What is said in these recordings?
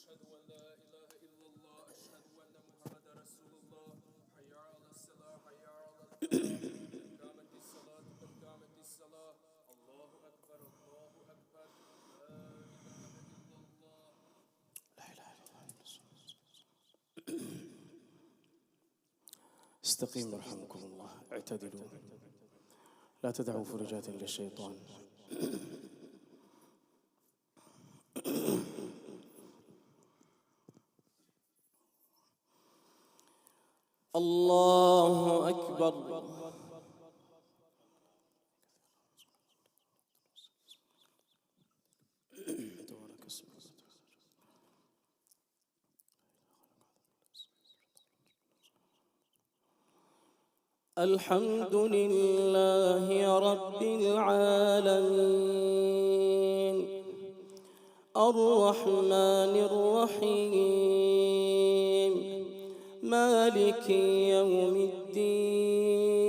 أشهد أن لا إله إلا الله أشهد أن محمد رسول الله حي على الصلاة حي على الفلاح قد قامت الصلاة قد قامت الصلاة الله أكبر الله أكبر لا إله إلا الله. لا إله إلا الله. استقيموا رحمكم الله، اعتدلوا، لا تدعوا فرجات للشيطان. الله أكبر. الحمد لله رب العالمين الرحمن الرحيم مالك يوم الدين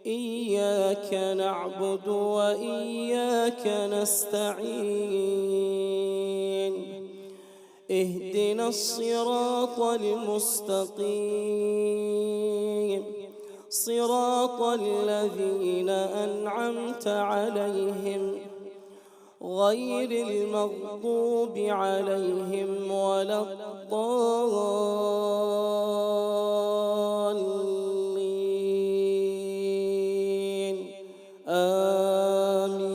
إياك نعبد وإياك نستعين اهدنا الصراط المستقيم صراط الذين أنعمت عليهم غير المغضوب عليهم ولا الضالين آمين.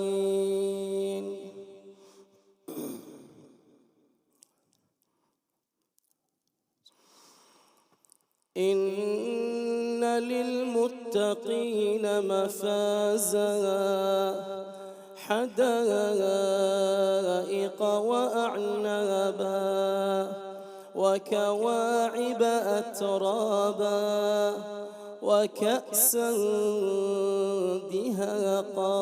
إن للمتقين مفازا حدائق وأعنابا وكواعب أترابا وكأسا دهاقا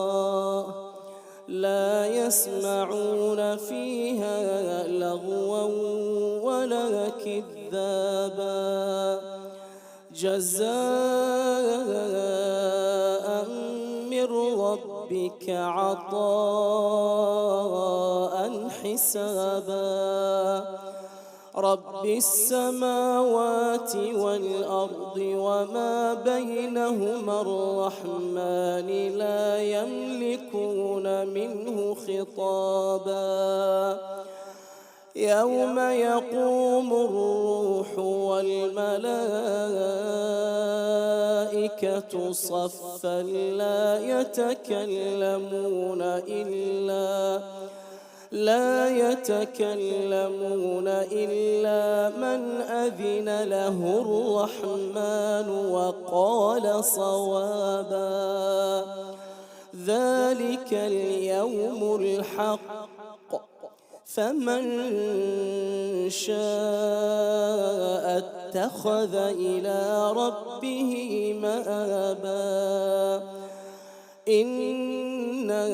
لا يسمعون فيها لغوا ولا كذابا جزاء من ربك عطاء حسابا رب السماوات والأرض وما بينهما الرحمن لا يملكون منه خطابا يوم يقوم الروح والملائكة صفا لا يتكلمون إلا من أذن له الرحمن وقال صوابا ذلك اليوم الحق فمن شاء اتخذ إلى ربه مآبا إنا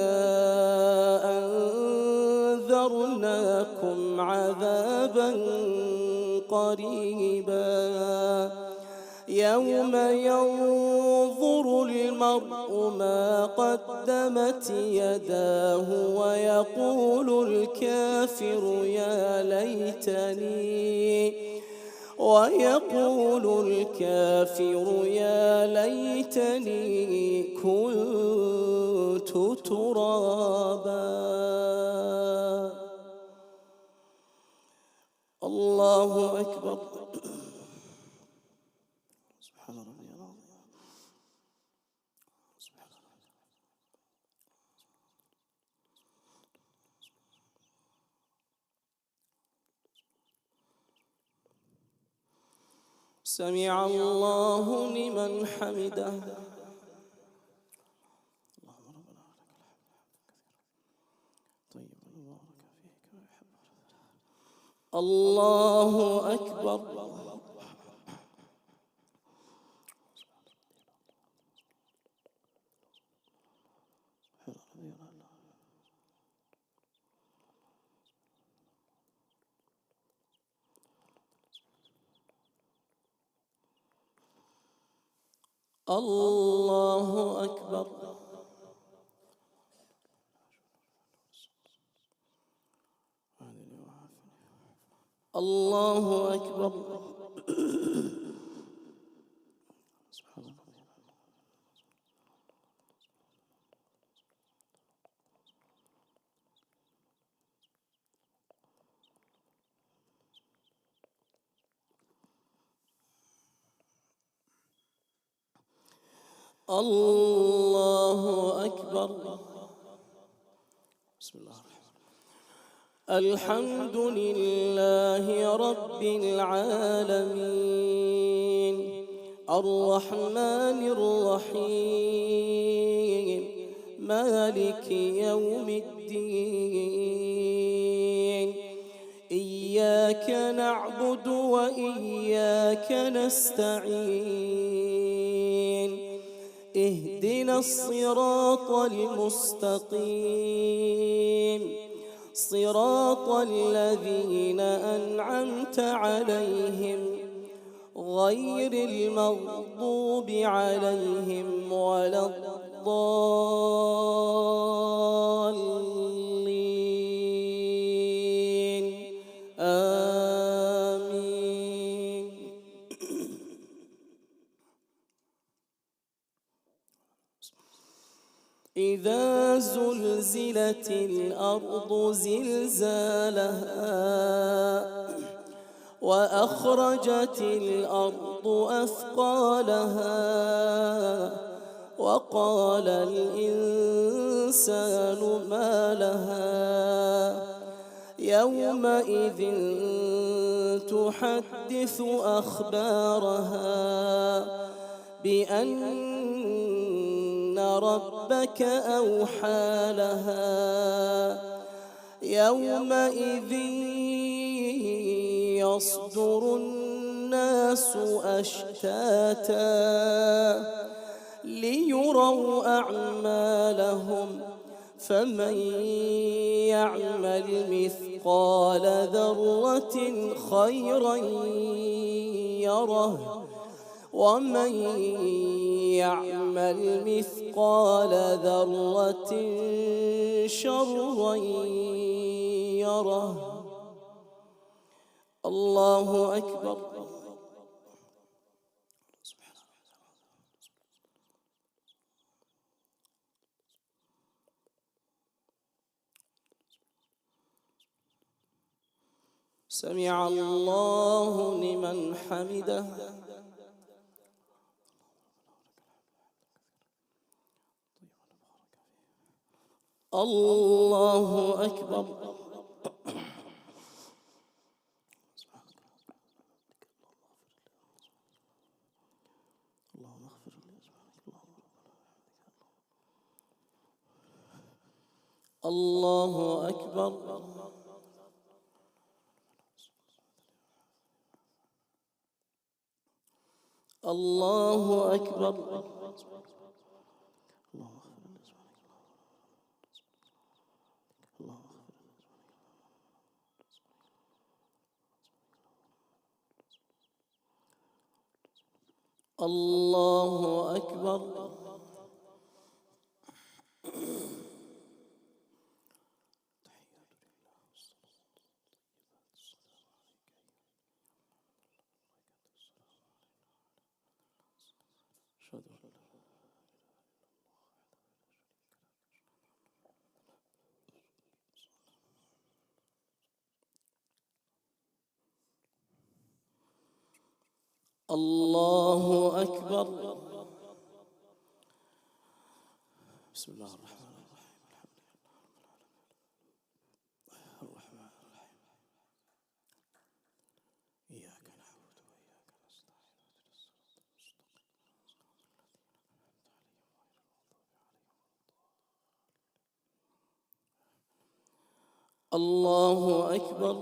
أنذرناكم عذابا قريبا يوم ينظر المرء ما قدمت يداه ويقول الكافر يا ليتني كنت ترابا. الله أكبر. سبحان ربي العظيم. سبحان الله. سمع الله لمن حمده. اللهم ربنا لك الحمد طيب مبارك فيك ويحب. الله أكبر. الله أكبر. الله أكبر. الله أكبر. بسم الله الرحمن الرحيم. الحمد لله رب العالمين الرحمن الرحيم مالك يوم الدين إياك نعبد وإياك نستعين اهدنا الصراط المستقيم صراط الذين أنعمت عليهم غير المغضوب عليهم ولا الضالين آمين. إذا زلزلت الأرض زلزالها وأخرجت الأرض أثقالها وقال الإنسان ما لها يومئذ تحدث أخبارها بأن ربك أوحى لها يومئذ يصدر الناس أشتاتا ليروا أعمالهم فمن يعمل مثقال ذرة خيرا يره ومن يعمل مثقال ذرة شرا يره. الله أكبر. سمع الله لمن حمده. الله أكبر. الله أكبر. الله أكبر. الله أكبر. الله أكبر. بسم الله الرحمن الرحيم. الرحمن الرحيم إياك نعبد وإياك نستعين الله أكبر.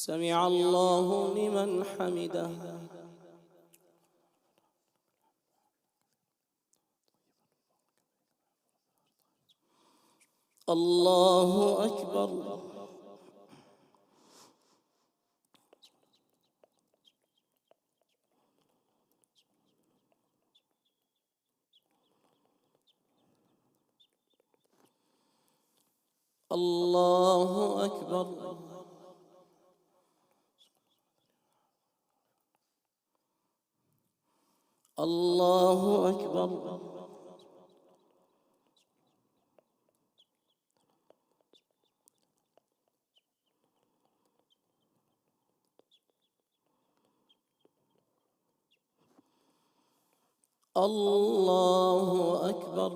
سمع الله لمن حمده. الله أكبر. الله أكبر. الله أكبر. الله أكبر.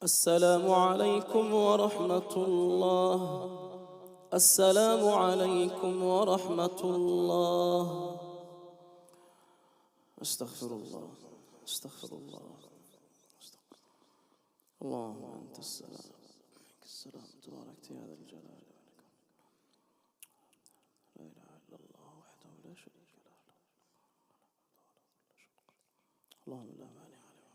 السلام عليكم ورحمة الله. السلام عليكم ورحمة الله. استغفر الله. استغفر الله. اللهم أنت السلام منك السلام تباركت يا ذا الجلال والإكرام. لا إله إلا الله وحده لا شريك له. اللهم لا مانع لما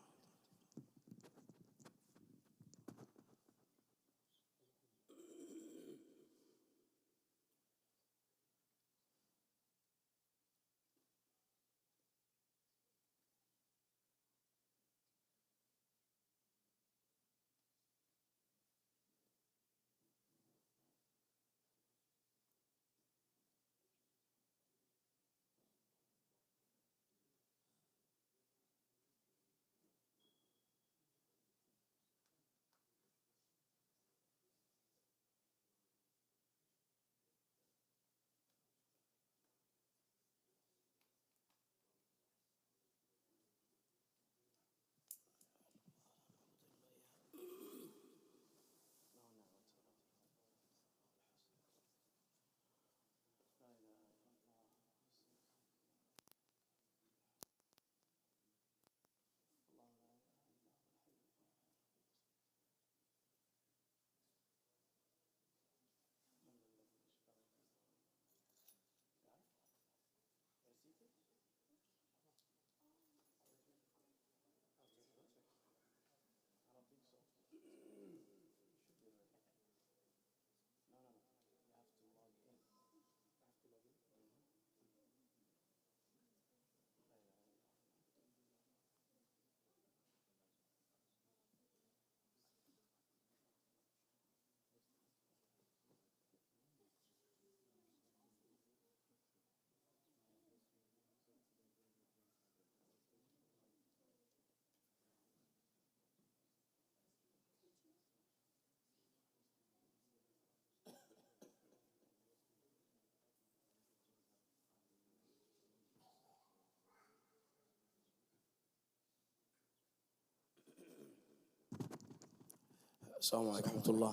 السلام عليكم ورحمة الله.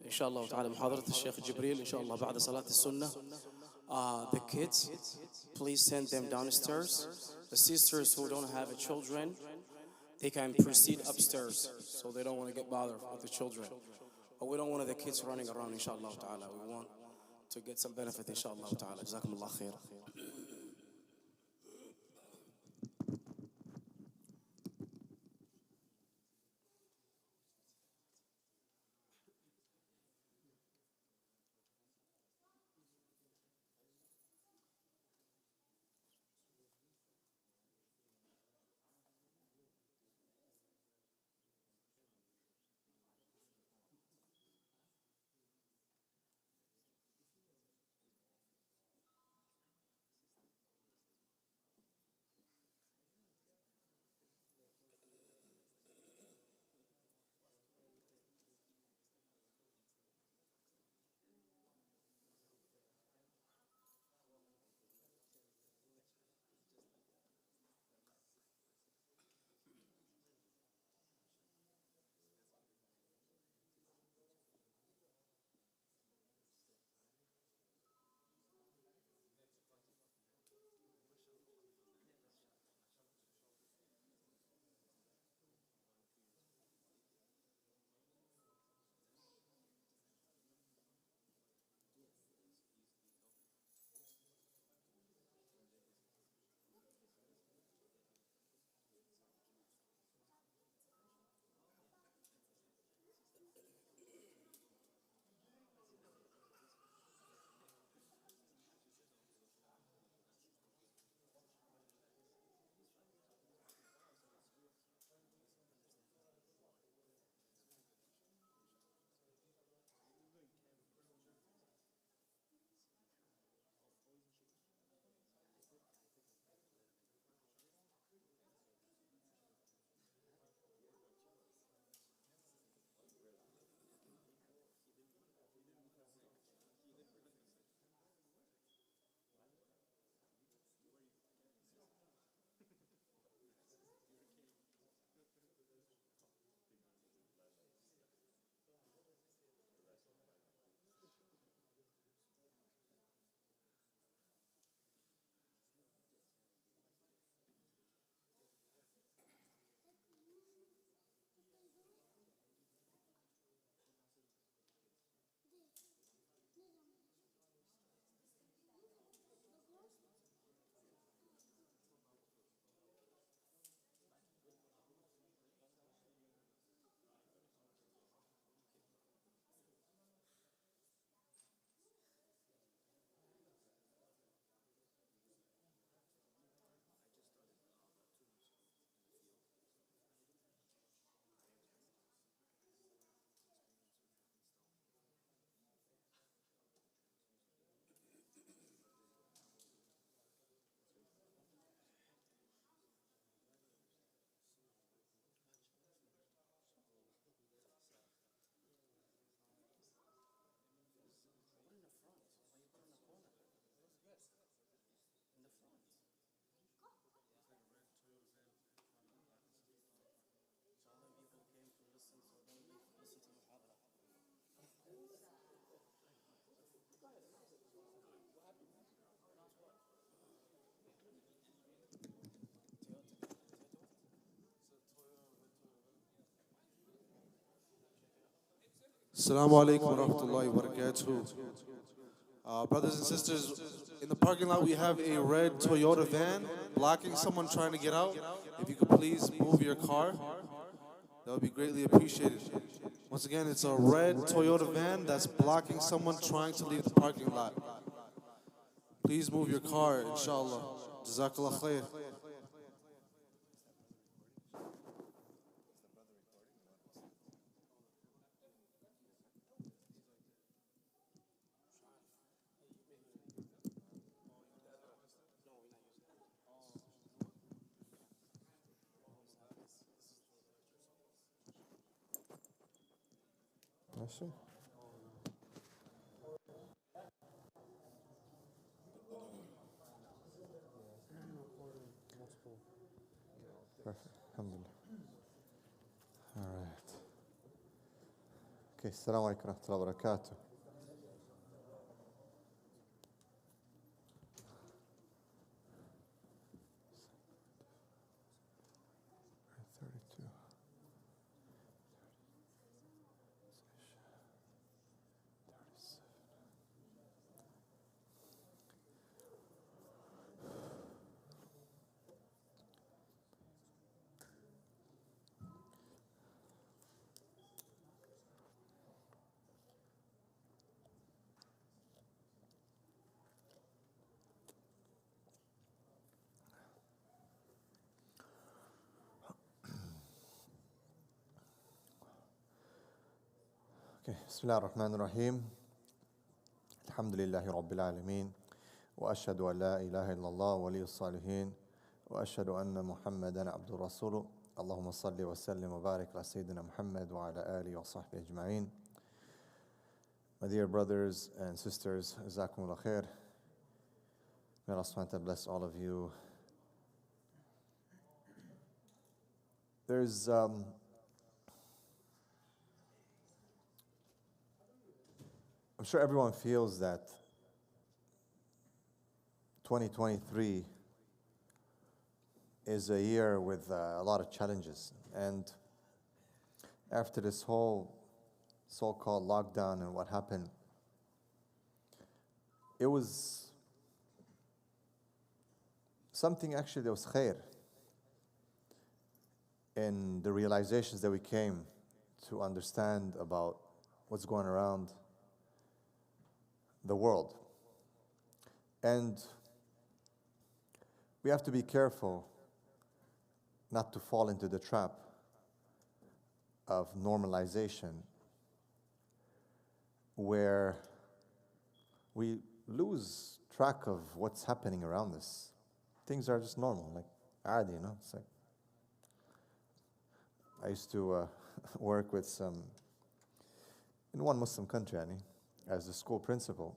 إن شاء الله تعالى محاضرة الشيخ جبريل إن شاء الله بعد صلاة السنة. The kids, please send them downstairs. The sisters who don't have children, they can proceed upstairs, so they don't want to get bothered with the children. But we don't want the kids running around, inshallah ta'ala. We want to get some benefit, inshallah ta'ala. Jazakumullah khair. Assalamu alaikum wa rahmatullahi wa barakatuh. Brothers and sisters, in the parking lot we have a red Toyota van blocking someone trying to get out. If you could please move your car, that would be greatly appreciated. Once again, it's a red Toyota van that's blocking someone trying to leave the parking lot. Please move your car, inshallah. Jazakallah khair. ماشي. Perfect. Alhamdulillah. All right. Okay. Assalamu alaikum wa rahmatullahi wa barakatuh. Okay. Bismillah ar-Rahman ar-Rahim. Alhamdulillahi Rabbil Alameen. Wa ashhadu an la ilaha illallah waliyus salihin. Wa ashhadu anna Muhammadan abdur rasuluh. Allahumma salli wa sallim wa barik ala Sayyidina Muhammad wa ala alihi wa sahbihi ajma'in. My dear brothers and sisters, Jazakumullah khair. May Allah subhanahu wa ta'ala bless all of you. There's I'm sure everyone feels that 2023 is a year with a lot of challenges. And after this whole so-called lockdown and what happened, it was something actually that was khair in the realizations that we came to understand about what's going around the world. And we have to be careful not to fall into the trap of normalization where we lose track of what's happening around us. Things are just normal, like adi, It's like I used to work with in one Muslim country, as the school principal.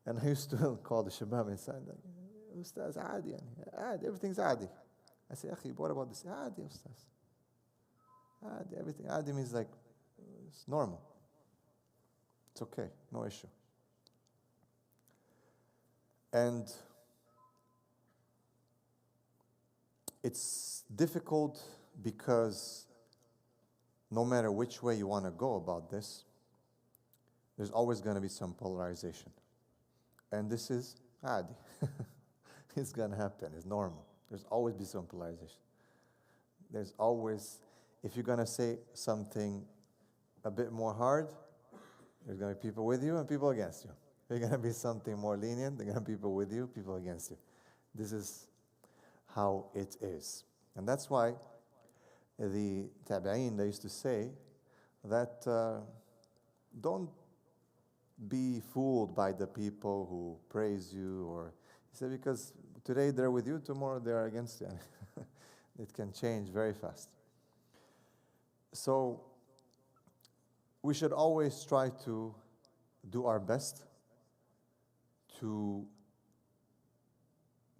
And I used to call the shabab inside, like, Ustaz, adi, adi, everything's adi. I say, Akhi, what about this? Adi, Ustaz. Adi, everything. Adi means like, it's normal. It's okay, no issue. And it's difficult because no matter which way you want to go about this, there's always going to be some polarization. And this is adi. It's going to happen. It's normal. There's always be some polarization. There's always, if you're going to say something a bit more hard, there's going to be people with you and people against you. If you're going to be something more lenient, there's going to be people with you, people against you. This is how it is. And that's why the tabi'een, they used to say that don't be fooled by the people who praise you, or he said, because today they're with you, tomorrow they're against you. It can change very fast. So we should always try to do our best to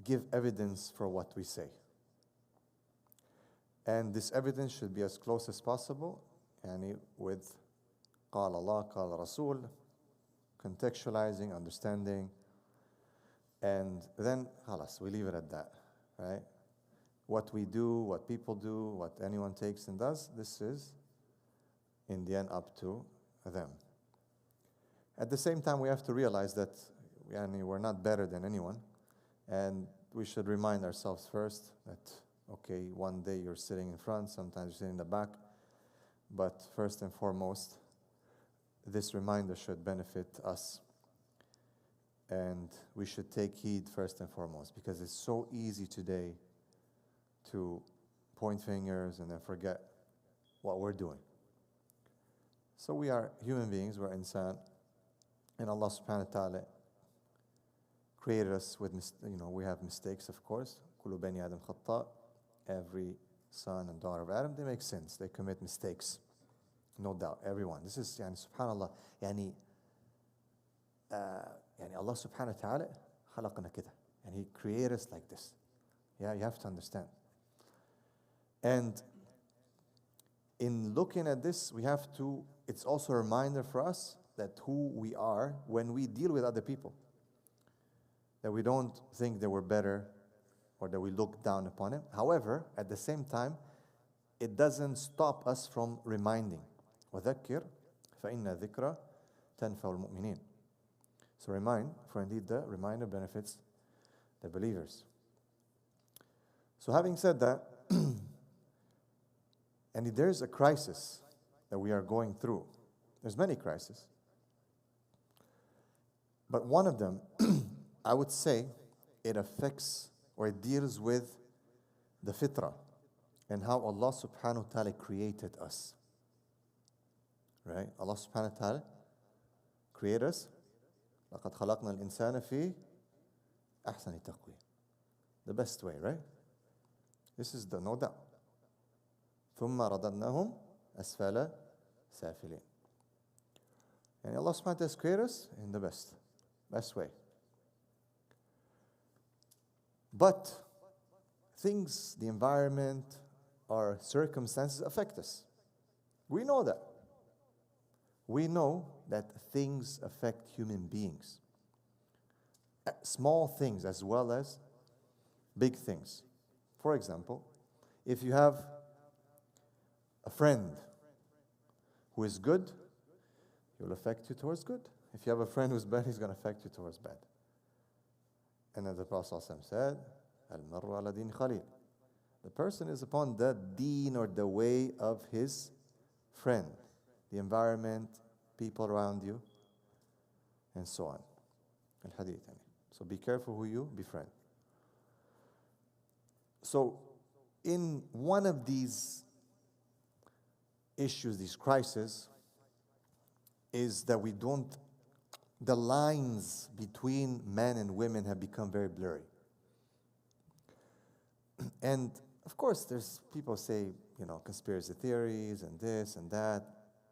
give evidence for what we say. And this evidence should be as close as possible, with قال Allah, قال Rasul, contextualizing, understanding, and then khalas, we leave it at that, right? What we do, what people do, what anyone takes and does, this is in the end up to them. At the same time, we have to realize that we're not better than anyone, and we should remind ourselves first that, okay, one day you're sitting in front, sometimes you're sitting in the back, but first and foremost, this reminder should benefit us, and we should take heed first and foremost, because it's so easy today to point fingers and then forget what we're doing. So we are human beings, we're insan, and Allah subhanahu wa ta'ala created us with, we have mistakes, of course. Kullu bani Adam khata. Every son and daughter of Adam, they make sins, they commit mistakes. No doubt, everyone. This is, subhanallah, Allah subhanahu wa ta'ala khalaqna kida. And He created us like this. Yeah, you have to understand. And in looking at this, it's also a reminder for us that who we are when we deal with other people. That we don't think that we're better or that we look down upon it. However, at the same time, it doesn't stop us from reminding. وَذَكِّرْ فَإِنَّ ذِكْرَ تَنْفَعُ الْمُؤْمِنِينَ. So remind, for indeed the reminder benefits the believers. So having said that, and if there's a crisis that we are going through, there's many crises, but one of them, I would say, it affects or it deals with the fitrah and how Allah subhanahu wa ta'ala created us. Right? Allah subhanahu wa ta'ala created us. لَقَدْ خَلَقْنَا الْإِنسَانَ فِي أَحْسَنِ تَقْوِيمٍ. The best way, right? This is the no doubt. ثُمَّ رَدَدْنَاهُمْ أَسْفَلَ سَافِلِينَ. And Allah subhanahu wa ta'ala has created us in the best way. But things, the environment, our circumstances affect us. We know that. We know that things affect human beings. Small things as well as big things. For example, if you have a friend who is good, he will affect you towards good. If you have a friend who's bad, he's going to affect you towards bad. And as the Prophet ﷺ said, Al-marru ala din khalil. The person is upon the deen or the way of his friend, the environment, people around you, and so on. Al-hadith. So be careful who you befriend. So in one of these issues, these crises, is that the lines between men and women have become very blurry. And of course, there's people say, conspiracy theories and this and that.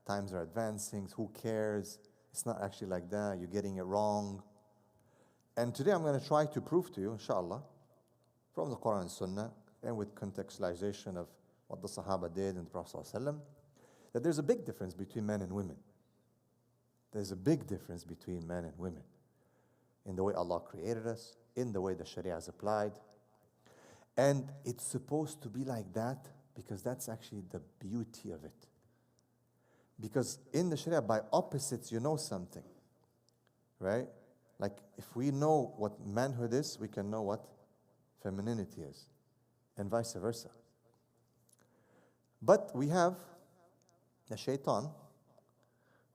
Times are advancing. Who cares? It's not actually like that. You're getting it wrong. And today I'm going to try to prove to you, inshallah, from the Qur'an and Sunnah, and with contextualization of what the Sahaba did and the Prophet ﷺ, that there's a big difference between men and women. There's a big difference between men and women in the way Allah created us, in the way the Sharia is applied. And it's supposed to be like that because that's actually the beauty of it. Because in the Sharia, by opposites, you know something, right? Like if we know what manhood is, we can know what femininity is, and vice versa. But we have the shaitan,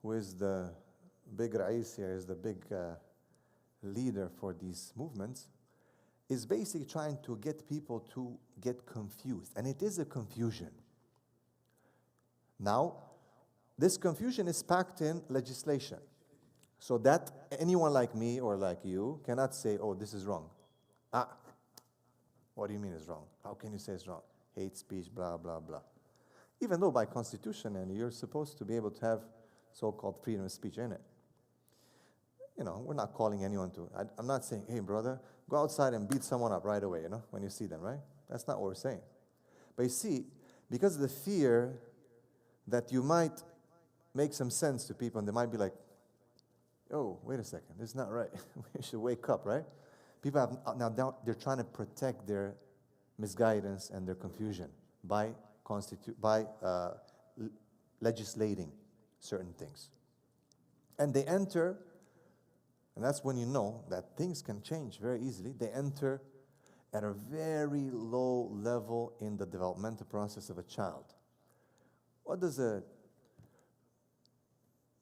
who is the big Ra'is here, is the big leader for these movements, is basically trying to get people to get confused. And it is a confusion. Now, this confusion is packed in legislation. So that anyone like me or like you cannot say, oh, this is wrong. What do you mean it's wrong? How can you say it's wrong? Hate speech, blah, blah, blah. Even though by constitution, and you're supposed to be able to have so-called freedom of speech in it. We're not calling anyone to. I'm not saying, hey, brother, go outside and beat someone up right away, when you see them, right? That's not what we're saying. But you see, because of the fear that you might make some sense to people, and they might be like, oh, wait a second, this is not right. We should wake up, right? People have now they're trying to protect their misguidance and their confusion by legislating certain things. And they enter, and that's when you know that things can change very easily. They enter at a very low level in the developmental process of a child. What does a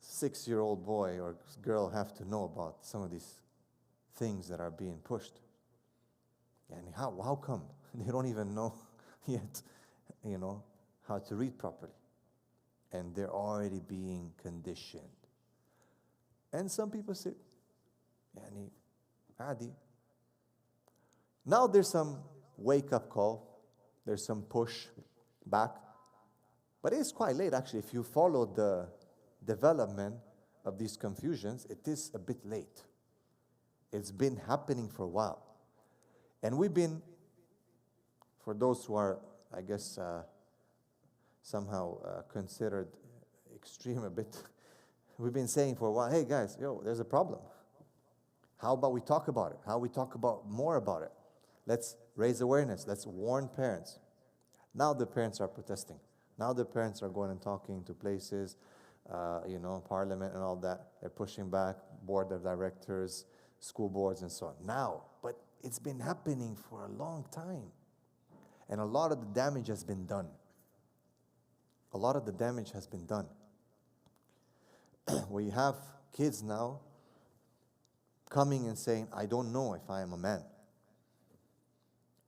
6-year-old boy or girl have to know about some of these things that are being pushed? And how come? They don't even know yet, how to read properly. And they're already being conditioned. And some people say, يعني عادي. Now there's some wake-up call. There's some push back. But it's quite late, actually. If you follow the development of these confusions, it is a bit late. It's been happening for a while. And we've been, for those who are, I guess, somehow considered extreme a bit, we've been saying for a while, hey guys, there's a problem. How about we talk about it? How we talk about more about it? Let's raise awareness. Let's warn parents. Now the parents are protesting. Now the parents are going and talking to places, parliament and all that. They're pushing back, board of directors, school boards and so on. Now, but it's been happening for a long time. And a lot of the damage has been done. A lot of the damage has been done. We have kids now coming and saying, I don't know if I am a man.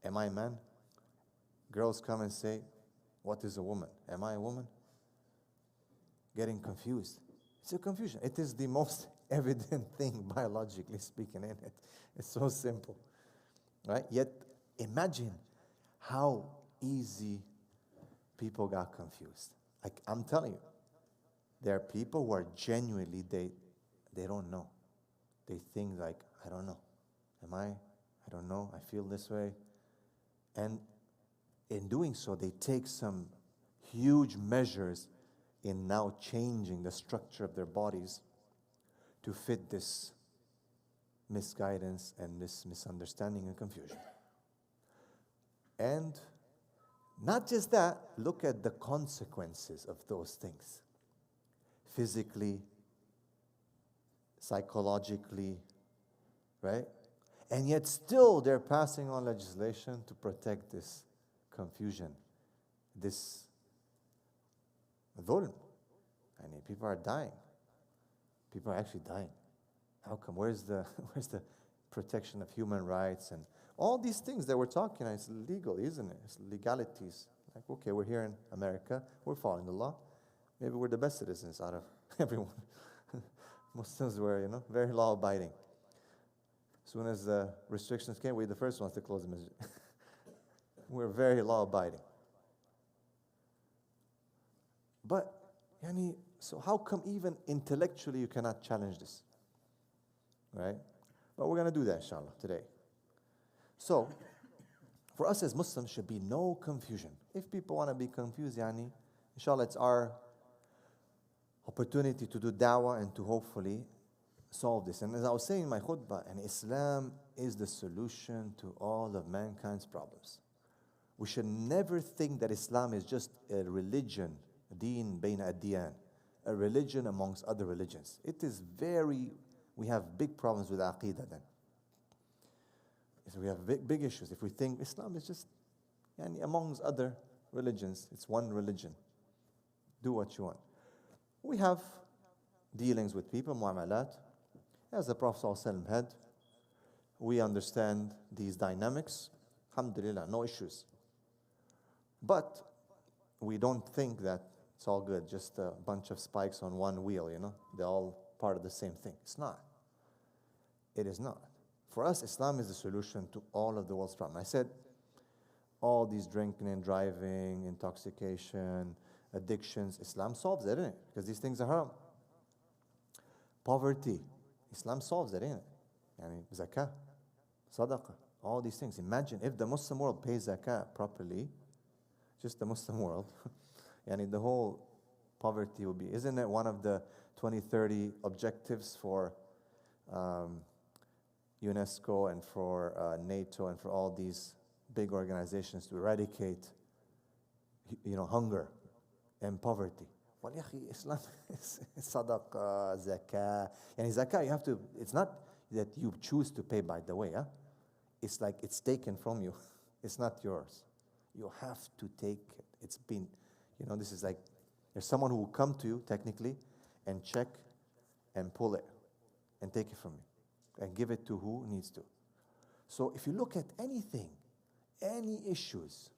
Am I a man? Girls come and say, what is a woman? Am I a woman? Getting confused. It's a confusion. It is the most evident thing, biologically speaking, in it. It's so simple. Right? Yet, imagine how easy people got confused. Like, I'm telling you, there are people who are genuinely, they don't know. They think like, I don't know. I don't know. I feel this way. And in doing so, they take some huge measures in now changing the structure of their bodies to fit this misguidance and this misunderstanding and confusion. And not just that, look at the consequences of those things. Physically, psychologically, right? And yet still they're passing on legislation to protect this confusion, this dhulm. I mean, people are dying. People are actually dying. How come? Where's the protection of human rights and all these things that we're talking about? It's legal, isn't it? It's legalities. Like, okay, we're here in America. We're following the law. Maybe we're the best citizens out of everyone. Muslims were, very law-abiding. As soon as the restrictions came, we're the first ones to close the masjid. We're very law-abiding. But, so how come even intellectually you cannot challenge this? Right? But we're going to do that, inshallah, today. So, for us as Muslims, should be no confusion. If people want to be confused, inshallah, it's our opportunity to do da'wah and to hopefully solve this. And as I was saying in my khutbah, and Islam is the solution to all of mankind's problems. We should never think that Islam is just a religion, deen bayna ad-diyan, a religion amongst other religions. It is we have big problems with aqidah then. So we have big issues if we think Islam is just amongst other religions. It's one religion. Do what you want. We have dealings with people, mu'amalat, as the Prophet ﷺ had. We understand these dynamics. Alhamdulillah, no issues. But we don't think that it's all good, just a bunch of spikes on one wheel, They're all part of the same thing. It's not. It is not. For us, Islam is the solution to all of the world's problems. I said, all these drinking and driving, intoxication, addictions, Islam solves it, isn't it? Because these things are haram. Poverty, Islam solves it, isn't it? Zakah, sadaqah, all these things. Imagine if the Muslim world pays zakah properly, just the Muslim world, the whole poverty will be. Isn't it one of the 2030 objectives for UNESCO and for NATO and for all these big organizations to eradicate, hunger and poverty? Well, ya akhi, Islam is sadaqah, zakah. And zakah, you have to, it's not that you choose to pay, by the way. Huh? It's like it's taken from you. It's not yours. You have to take it. It's been, this is like, there's someone who will come to you, technically, and check and pull it and take it from you and give it to who needs to. So if you look at anything, any issues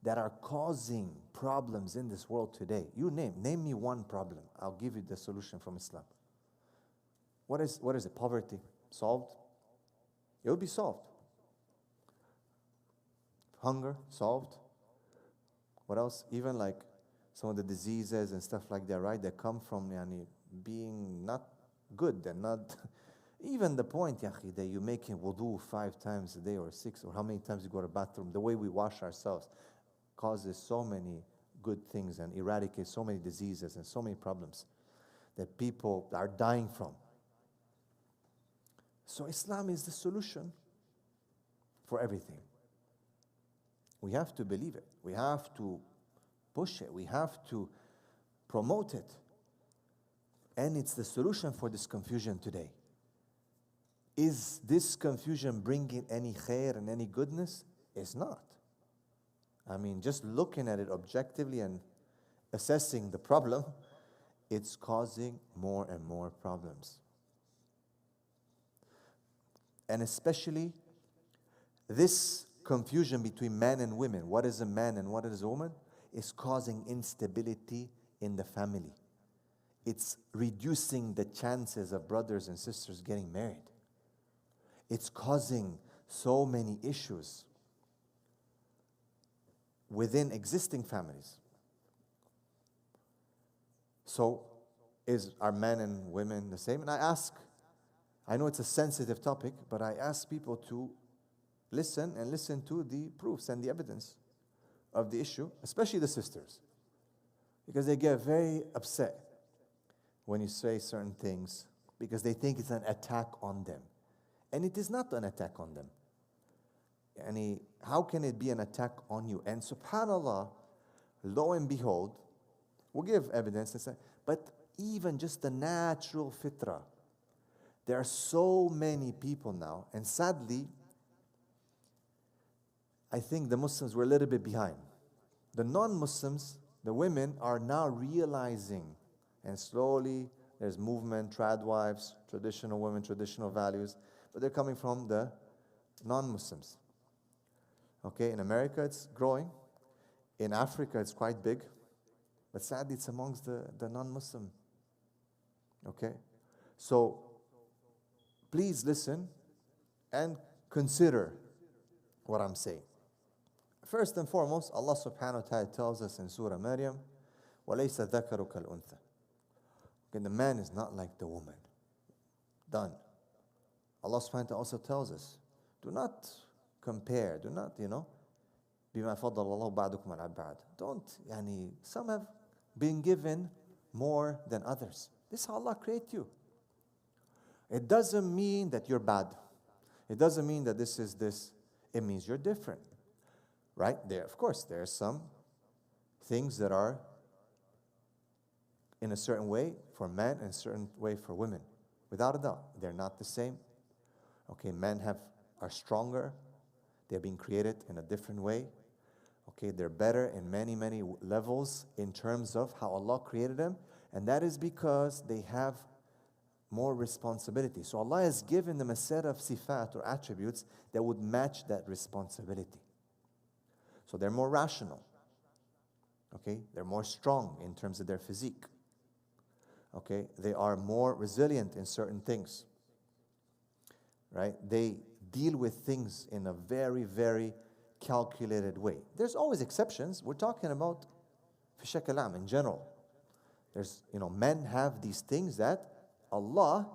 that are causing problems in this world today, you name me one problem. I'll give you the solution from Islam. What is it? Poverty. Solved? It will be solved. Hunger. Solved. What else? Even like some of the diseases and stuff like that, right? That come from being not good and not... Even the point, Yahi, that you're making wudu 5 times a day or 6, or how many times you go to the bathroom, the way we wash ourselves causes so many good things and eradicates so many diseases and so many problems that people are dying from. So Islam is the solution for everything. We have to believe it. We have to push it. We have to promote it. And it's the solution for this confusion today. Is this confusion bringing any khair and any goodness? It's not. I mean, just looking at it objectively and assessing the problem, it's causing more and more problems. And especially this confusion between men and women, what is a man and what is a woman, is causing instability in the family. It's reducing the chances of brothers and sisters getting married. It's causing so many issues within existing families. So, are men and women the same? And I know it's a sensitive topic, but I ask people to listen to the proofs and the evidence of the issue, especially the sisters, because they get very upset when you say certain things because they think it's an attack on them. And it is not an attack on them. How can it be an attack on you? And subhanAllah, lo and behold, we'll give evidence, but even just the natural fitrah, there are so many people now, and sadly, I think the Muslims were a little bit behind. The non-Muslims, the women, are now realizing, and slowly there's movement, trad wives, traditional women, traditional values, but they're coming from the non-Muslims. Okay, in America it's growing. In Africa it's quite big. But sadly it's amongst the non-Muslim. Okay? So, please listen and consider what I'm saying. First and foremost, Allah subhanahu wa ta'ala tells us in Surah Maryam, وَلَيْسَ ذَكَرُ كَالْأُنْثَى. Okay, the man is not like the woman. Done. Allah subhanahu wa ta'ala also tells us, do not compare, do not, بِمَا فَضَّلَ اللَّهُ بَعْدُكُمْ عَلَى بَعْدٍ. Don't, some have been given more than others. This is how Allah created you. It doesn't mean that you're bad. It doesn't mean that this is this. It means you're different. Right? Of course, there are some things that are in a certain way for men and a certain way for women. Without a doubt, they're not the same. Okay, men are stronger. They're being created in a different way. Okay, they're better in many, many levels in terms of how Allah created them. And that is because they have more responsibility. So Allah has given them a set of sifat or attributes that would match that responsibility. So they're more rational. Okay, they're more strong in terms of their physique. Okay, they are more resilient in certain things. Right? They deal with things in a very, very calculated way. There's always exceptions. We're talking about fi shakl am in general. There's, men have these things that Allah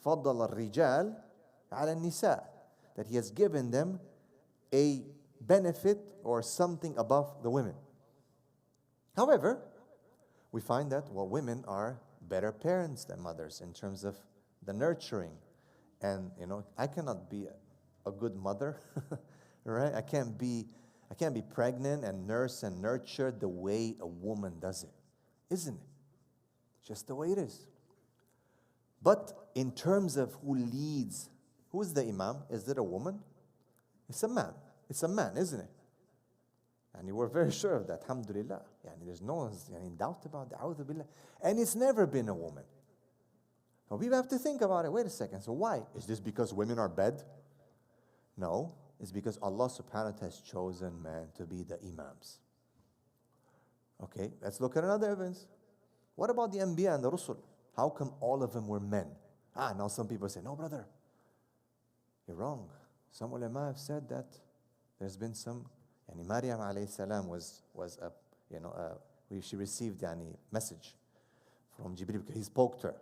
فضل الرجال على النساء, that He has given them a benefit or something above the women. However, we find that, women are better parents than mothers in terms of the nurturing. And, I cannot be a good mother, right? I can't be pregnant and nurse and nurture the way a woman does it. isn't it? Just the way it is. But in terms of who leads, who is the imam? Is it a woman? It's a man. It's a man, isn't it? And we're very sure of that, alhamdulillah. There's no one's doubt about that, a'udhu billah. And it's never been a woman. So we have to think about it. Wait a second. So why? Is this because women are bad? No. It's because Allah subhanahu wa ta'ala has chosen men to be the imams. Okay, let's look at another evidence. What about the Anbiya and the Rusul? How come all of them were men? Now some people say, no, brother, you're wrong. Some ulama have said that there's been some, Maryam alayhi salam was a, she received message from Jibreel because he spoke to her.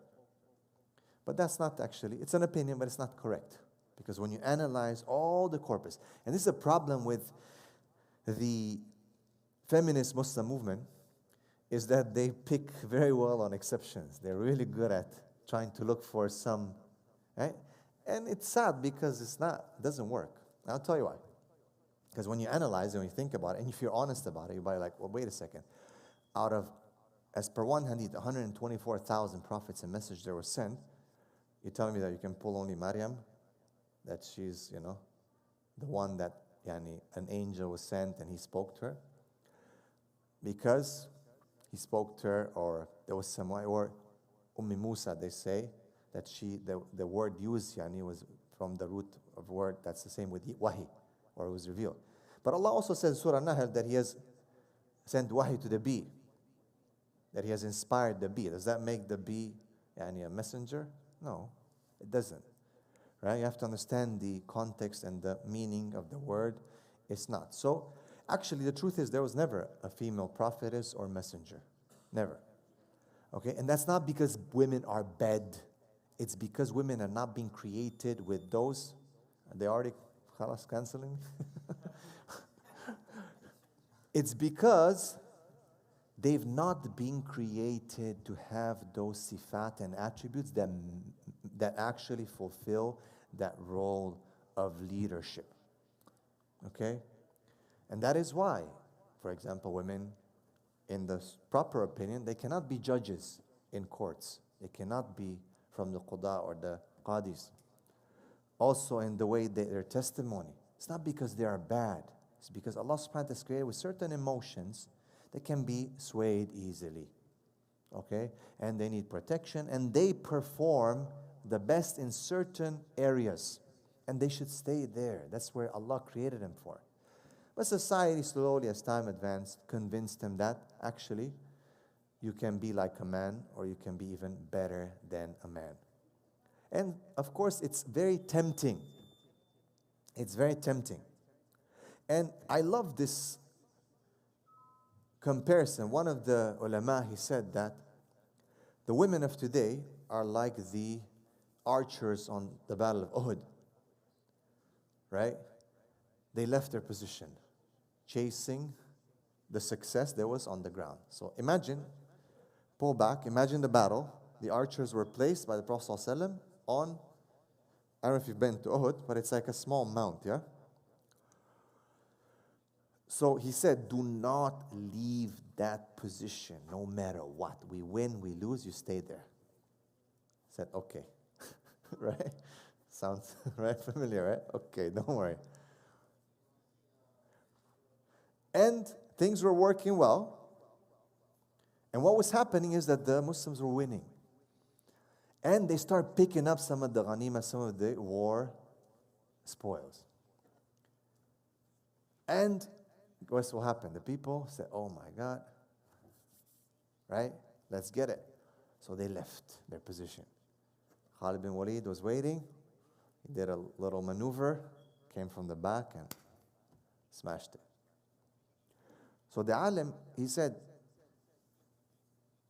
But that's not actually, it's an opinion, but it's not correct. Because when you analyze all the corpus, and this is a problem with the feminist Muslim movement, is that they pick very well on exceptions. They're really good at trying to look for some, right? And it's sad because it doesn't work. I'll tell you why. Because when you analyze it, when you think about it, and if you're honest about it, you'll be like, well, wait a second. Out of, as per one hadith, 124,000 prophets and messages that were sent, you're telling me that you can pull only Maryam, that she's, the one that an angel was sent and he spoke to her? Because he spoke to her, or there was some way, or Musa, they say, that the word used was from the root of word that's the same with wahi, or it was revealed. But Allah also says in Surah Nahl that He has sent wahi to the bee, that He has inspired the bee. Does that make the bee a messenger? No, it doesn't. Right? You have to understand the context and the meaning of the word. It's not. So, actually, the truth is there was never a female prophetess or messenger. Never. Okay? And that's not because women are bad. It's because women are not being created with those. They already canceling. It's because they've not been created to have those sifat and attributes that actually fulfill that role of leadership. Okay? And that is why, for example, women, in the proper opinion, they cannot be judges in courts. They cannot be from the Quda or the Qadis. Also in the way their testimony. It's not because they are bad. It's because Allah subhanahu wa ta'ala is created with certain emotions that can be swayed easily. Okay? And they need protection, and they perform the best in certain areas. And they should stay there. That's where Allah created them for. But society slowly, as time advanced, convinced them that actually you can be like a man, or you can be even better than a man. And of course, it's very tempting. It's very tempting. And I love this comparison. One of the ulama, he said that the women of today are like the archers on the Battle of Uhud. Right? They left their position, chasing the success that was on the ground. So imagine, pull back, imagine the battle. The archers were placed by the Prophet ﷺ on, I don't know if you've been to Uhud, but it's like a small mount, yeah? So he said, do not leave that position no matter what. We win, we lose, you stay there. I said, okay. Right? Sounds right familiar, right? Okay, don't worry. And things were working well. And what was happening is that the Muslims were winning. And they start picking up some of the ghanima, some of the war spoils. And guess what happened? The people said, oh my God, right? Let's get it. So they left their position. Khalid bin Walid was waiting. He did a little maneuver, came from the back and smashed it. So the alim, he said,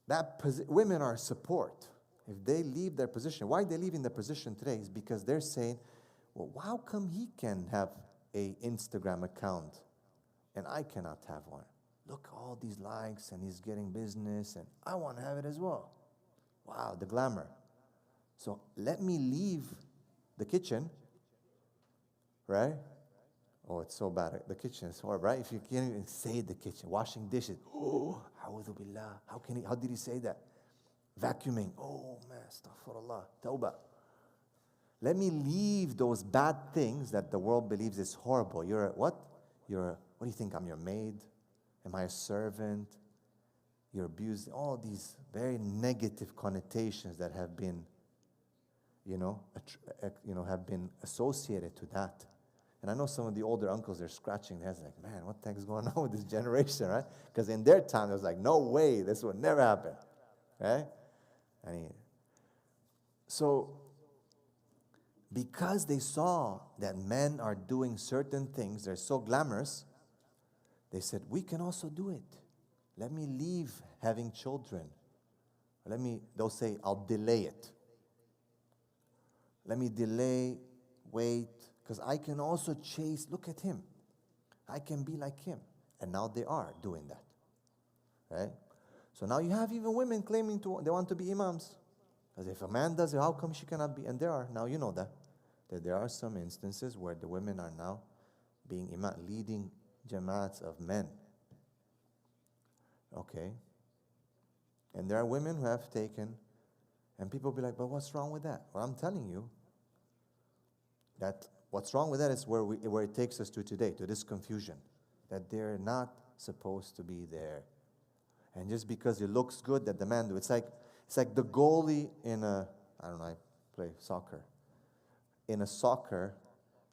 that women are support. If they leave their position, why they're leaving their position today is because they're saying, well, how come he can have an Instagram account and I cannot have one? Look, all these likes and he's getting business and I want to have it as well. Wow, the glamour. So let me leave the kitchen, right? Oh, it's so bad. The kitchen is horrible, right? If you can't even say the kitchen, washing dishes. Oh, a'udhu billah. How did he say that? Vacuuming. Oh, man, astaghfirullah. Tawbah. Let me leave those bad things that the world believes is horrible. You're a what? What do you think? I'm your maid? Am I a servant? You're abused. All these very negative connotations that have been, have been associated to that. And I know some of the older uncles, they're scratching their heads like, man, what the heck is going on with this generation, right? Because in their time, it was like, no way, this would never happen, right? So, because they saw that men are doing certain things, they're so glamorous, they said, we can also do it. Let me leave having children. They'll say, I'll delay it. Let me delay, wait, because I can also chase, look at him. I can be like him. And now they are doing that, right? So now you have even women claiming they want to be imams. Because if a man does it, how come she cannot be? And there are, now you know that there are some instances where the women are now being imam, leading jama'ats of men. Okay. And there are women who have taken, and people be like, but what's wrong with that? Well, I'm telling you that what's wrong with that is where it takes us to today, to this confusion, that they're not supposed to be there. And just because it looks good that the man do, it's like the goalie in I play soccer. In a soccer,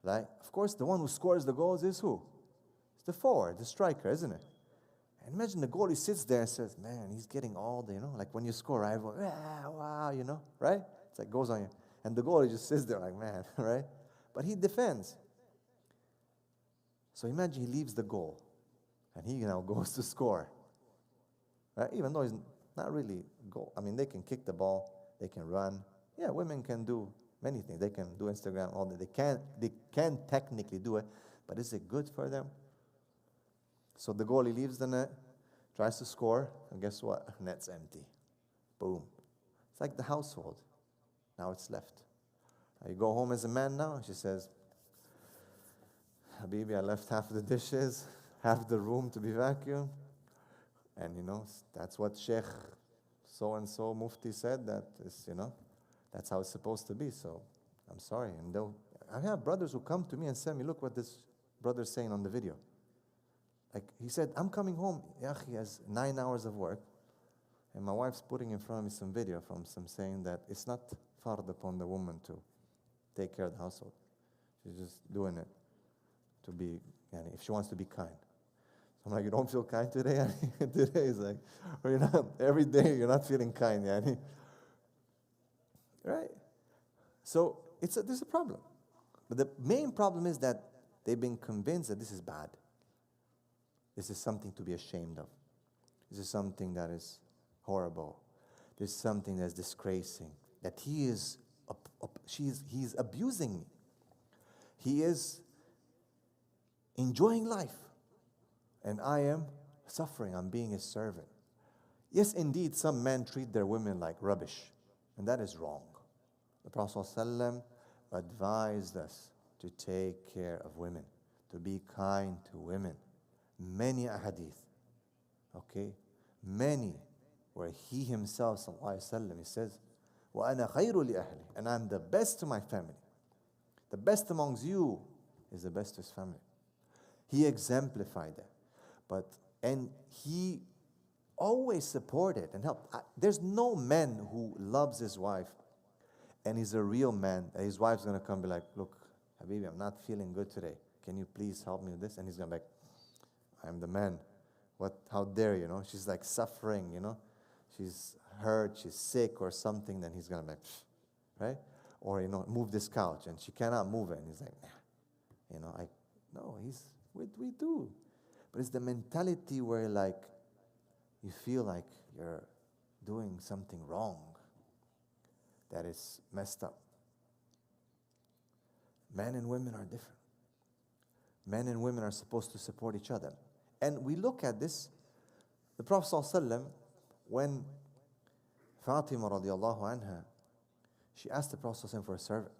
right? Of course, the one who scores the goals is who? It's the forward, the striker, isn't it? And imagine the goalie sits there and says, man, he's getting all the, like when you score, right? Wow, right? It's like goes on you. And the goalie just sits there like, man, right? But he defends. So imagine he leaves the goal and he now goes to score. Right? Even though he's not really goal. I mean, they can kick the ball, they can run. Yeah, women can do many things. They can do Instagram, all that. They can technically do it, but is it good for them? So the goalie leaves the net, tries to score, and guess what? Net's empty. Boom. It's like the household. Now it's left. Now you go home as a man now, and she says, Habibi, I left half the dishes, half the room to be vacuumed. And that's what Sheikh so-and-so Mufti said, that is, that's how it's supposed to be. So I'm sorry. And I have brothers who come to me and say, look what this brother's saying on the video. Like he said, I'm coming home. He has 9 hours of work. And my wife's putting in front of me some video from some saying that it's not fard upon the woman to take care of the household. She's just doing it to be, if she wants to be kind. So I'm like, you don't feel kind today? Today is like, or every day you're not feeling kind. Right? So there's a problem. But the main problem is that they've been convinced that this is bad. This is something to be ashamed of. This is something that is horrible. This is something that's disgracing. That he's abusing me. He is enjoying life. And I am suffering. I'm being his servant. Yes, indeed, some men treat their women like rubbish. And that is wrong. The Prophet ﷺ advised us to take care of women, to be kind to women. Many ahadith, okay? Many, where he himself, ﷺ, he says, وَأَنَا خَيْرُ لِأَهْلِ, and I'm the best to my family. The best amongst you is the best to his family. He exemplified that. And he always supported and helped. There's no man who loves his wife and he's a real man, and his wife's going to come and be like, look, Habibi, I'm not feeling good today. Can you please help me with this? And he's going to be like, I'm the man. How dare you, She's like suffering, She's hurt, she's sick or something. Then he's going to be like, right? Or, move this couch. And she cannot move it. And he's like, no, we do. But it's the mentality where you feel like you're doing something wrong that is messed up. Men and women are different. Men and women are supposed to support each other. And we look at this, the Prophet ﷺ, when Fatima radiallahu anha, she asked the Prophet ﷺ for a servant.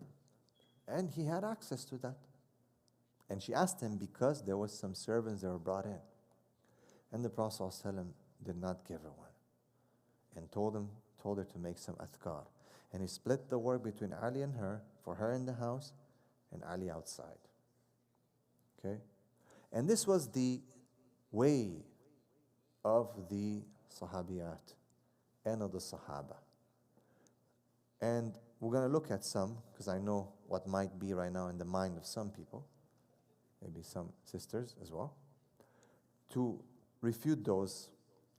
And he had access to that. And she asked him because there was some servants that were brought in. And the Prophet ﷺ did not give her one. And told her to make some adhkar. And he split the work between Ali and her, for her in the house and Ali outside. Okay? And this was the way of the Sahabiyat and of the Sahaba. And we're going to look at some, because I know what might be right now in the mind of some people, maybe some sisters as well, to refute those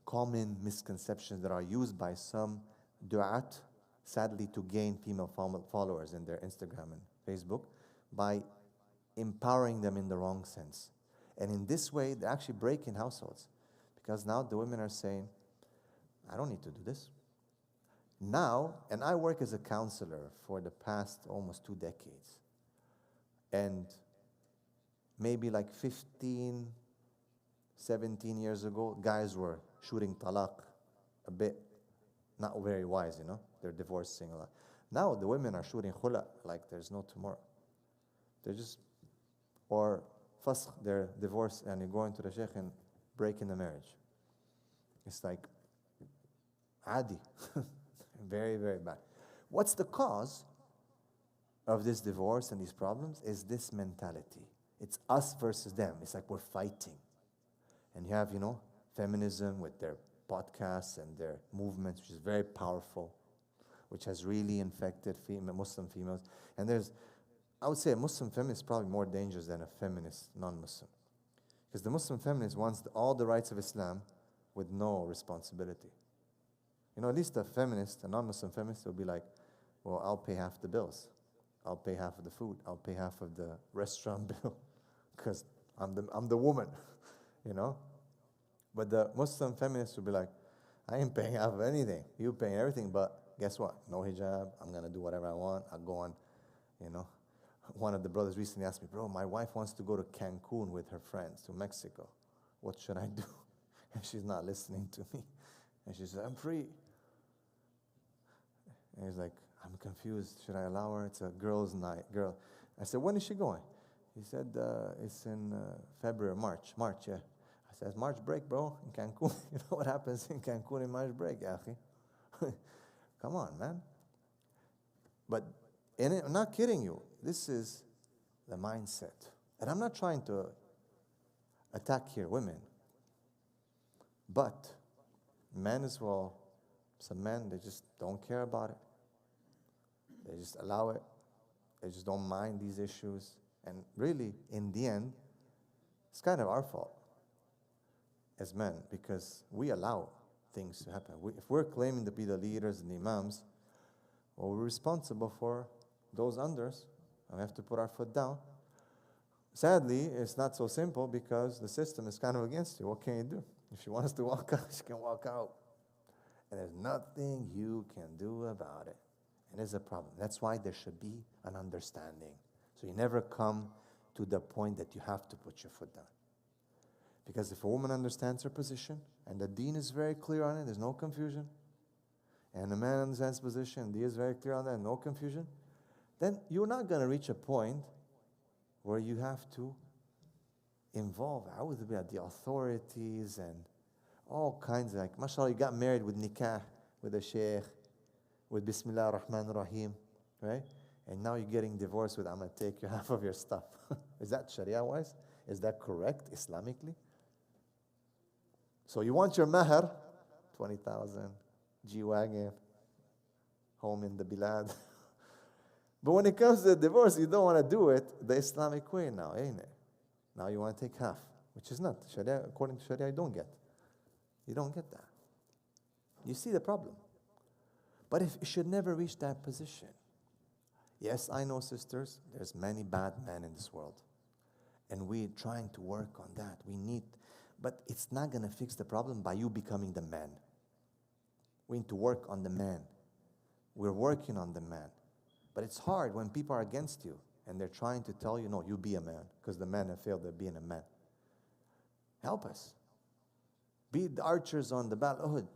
common misconceptions that are used by some du'at, sadly, to gain female followers in their Instagram and Facebook by empowering them in the wrong sense. And in this way, they're actually breaking households. Because now the women are saying, I don't need to do this. Now, and I work as a counselor for the past almost 2 decades. And maybe like 15, 17 years ago, guys were shooting talaq a bit, not very wise, you know. They're divorcing a lot. Now the women are shooting khula like there's no tomorrow. They're just, or fasq, they're divorced and you're going to the sheikh and breaking the marriage. It's like, adi. Very, very bad. What's the cause of this divorce and these problems? Is this mentality. It's us versus them. It's like we're fighting. And you have, you know, feminism with their podcasts and their movements, which is very powerful, which has really infected Muslim females. And I would say a Muslim feminist is probably more dangerous than a feminist non-Muslim. Because the Muslim feminist wants all the rights of Islam with no responsibility. You know, at least a feminist, a non-Muslim feminist, will be like, well, I'll pay half the bills. I'll pay half of the food. I'll pay half of the restaurant bill because I'm the woman, you know. But the Muslim feminist will be like, I ain't paying half of anything. You paying everything, but guess what? No hijab. I'm going to do whatever I want. I'll go on, you know. One of the brothers recently asked me, bro, my wife wants to go to Cancun with her friends to Mexico. What should I do? And she's not listening to me. And she said, I'm free. And he's like, I'm confused. Should I allow her? It's a girls' night. I said, when is she going? He said, it's in February, March, yeah. I said, March break, bro, in Cancun. You know what happens in Cancun in March break, akhi? Come on, man. But I'm not kidding you. This is the mindset. And I'm not trying to attack here women. But men as well, some men, they just don't care about it. They just allow it. They just don't mind these issues. And really, in the end, it's kind of our fault as men because we allow things to happen. If we're claiming to be the leaders and the imams, well, we're responsible for those unders. And we have to put our foot down. Sadly, it's not so simple because the system is kind of against you. What can you do? If she wants to walk out, she can walk out. And there's nothing you can do about it. And it's a problem. That's why there should be an understanding. So you never come to the point that you have to put your foot down. Because if a woman understands her position, and the deen is very clear on it, there's no confusion, and a man understands his position, and the deen is very clear on that, no confusion, then you're not going to reach a point where you have to involve the authorities and all kinds of, like, mashallah, you got married with nikah, with a sheikh, with Bismillah ar-Rahman ar-Rahim, right? And now you're getting divorced with, I'm going to take you half of your stuff. Is that Sharia-wise? Is that correct Islamically? So you want your mahar, 20,000, G-Wagon, home in the Bilad. But when it comes to the divorce, you don't want to do it the Islamic way now, ain't it? Now you want to take half, which is not. Sharia, according to Sharia, you don't get. You don't get that. You see the problem. But it should never reach that position. Yes, I know, sisters, there's many bad men in this world. And we're trying to work on that. But it's not going to fix the problem by you becoming the man. We need to work on the man. We're working on the man. But it's hard when people are against you and they're trying to tell you, no, you be a man, because the men have failed at being a man. Help us. Be the archers on the battlefield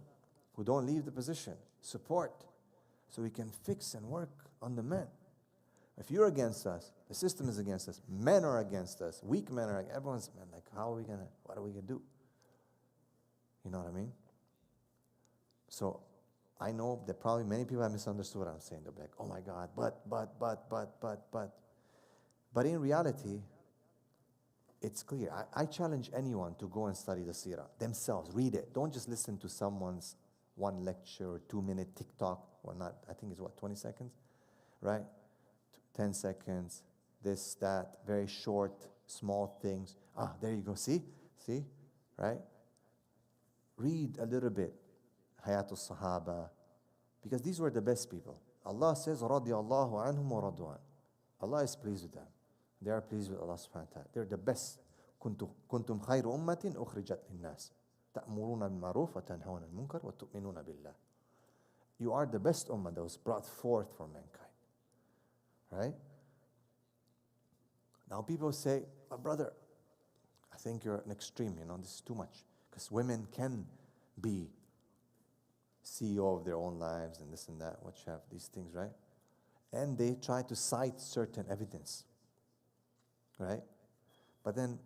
who don't leave the position. Support so we can fix and work on the men. If you're against us, the system is against us, men are against us, weak men are, everyone's like, how are we gonna, what are we gonna do? You know what I mean? So I know that probably many people have misunderstood what I'm saying. They'll be like, oh my God, but. But in reality, it's clear. I challenge anyone to go and study the seerah themselves. Read it. Don't just listen to someone's one lecture or 2-minute TikTok. Well, not, I think it's what, 20 seconds? Right? 10 seconds, this, that, very short, small things. Ah, there you go. See? Right? Read a little bit. Hayatul Sahaba. Because these were the best people. Allah says, رَضِيَ اللَّهُ عَنْهُمْ وَرَضُوَانْ. Allah is pleased with them. They are pleased with Allah subhanahu wa ta'ala. They're the best. كنتم خير أمة أخرجت للناس تأمرون بالمعروف وتنهون عن المنكر وتؤمنون بالله. You are the best ummah that was brought forth for mankind. Right? Now people say, oh, brother, I think you're an extreme, this is too much. Because women can be CEO of their own lives and this and that, what you have, these things, right? And they try to cite certain evidence, right? But then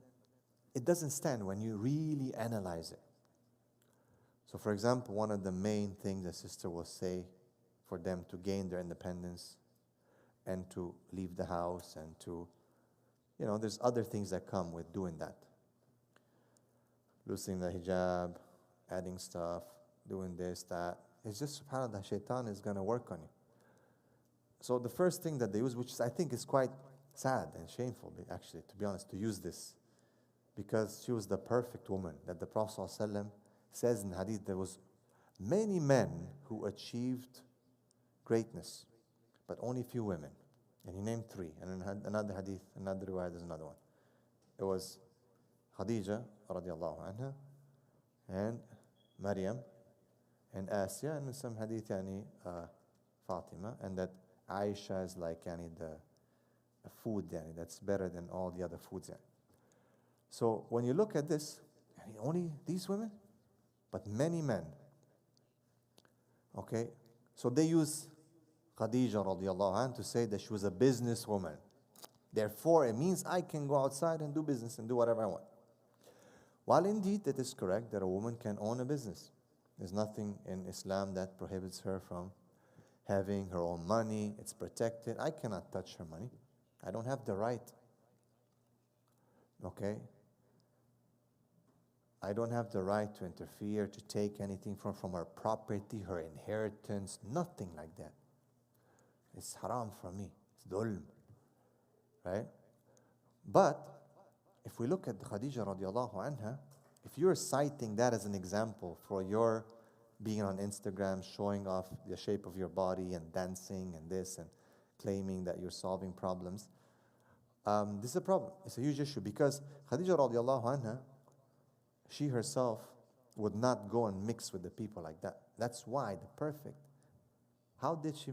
it doesn't stand when you really analyze it. So for example, one of the main things the sister will say for them to gain their independence and to leave the house and to, there's other things that come with doing that. Loosening the hijab, adding stuff, doing this, that. It's just, subhanAllah, shaitan is going to work on you. So the first thing that they use, which I think is quite sad and shameful, actually, to be honest, to use this, because she was the perfect woman that the Prophet ﷺ says in hadith, there was many men who achieved greatness, but only few women. And he named 3. And in another hadith, another riwayah, there's another one. It was Khadija, radiallahu anha, and Maryam, and Asya, and in some hadith, Fatima, and that Aisha is like the food that's better than all the other foods. So when you look at this, only these women, but many men. Okay, so they use Khadija radiallahu anha to say that she was a businesswoman. Therefore, it means I can go outside and do business and do whatever I want. While indeed it is correct that a woman can own a business. There's nothing in Islam that prohibits her from having her own money. It's protected. I cannot touch her money. I don't have the right. Okay? I don't have the right to interfere, to take anything from her property, her inheritance, nothing like that. It's haram for me. It's dhulm. Right? But if we look at Khadija radiallahu anha, if you're citing that as an example for your being on Instagram, showing off the shape of your body and dancing and this and claiming that you're solving problems, this is a problem. It's a huge issue because Khadija radiallahu anha, she herself would not go and mix with the people like that. That's why the perfect. How did she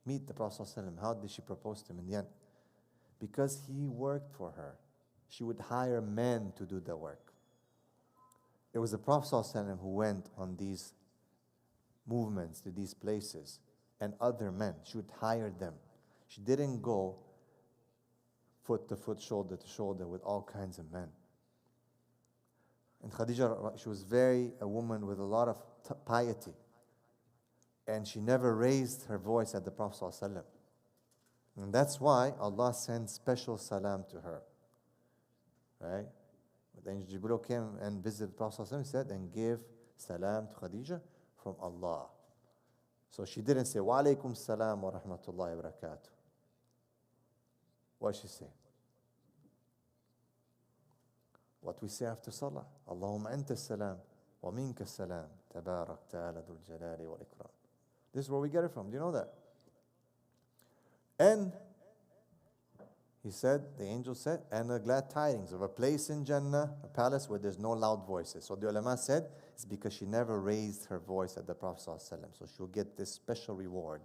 meet the Prophet ﷺ? How did she propose to him in the end? Because he worked for her. She would hire men to do the work. It was the Prophet ﷺ who went on these movements to these places, and other men. She would hire them. She didn't go foot to foot, shoulder to shoulder with all kinds of men. And Khadija, she was a woman with a lot of piety. And she never raised her voice at the Prophet ﷺ. And that's why Allah sent special salam to her. Right? When Jibril came and visited the Prophet ﷺ, he said, and give salam to Khadija from Allah. So she didn't say, wa alaykum salam wa rahmatullahi wa barakatuh. What did she say? What we say after salah. Allahumma anta salam wa minka salam. Tabarak ta'ala dhul jalali wal ikram. This is where we get it from. Do you know that? And he said, the angel said, and a glad tidings of a place in Jannah, a palace where there's no loud voices. So the ulama said, it's because she never raised her voice at the Prophet ﷺ. So she'll get this special reward,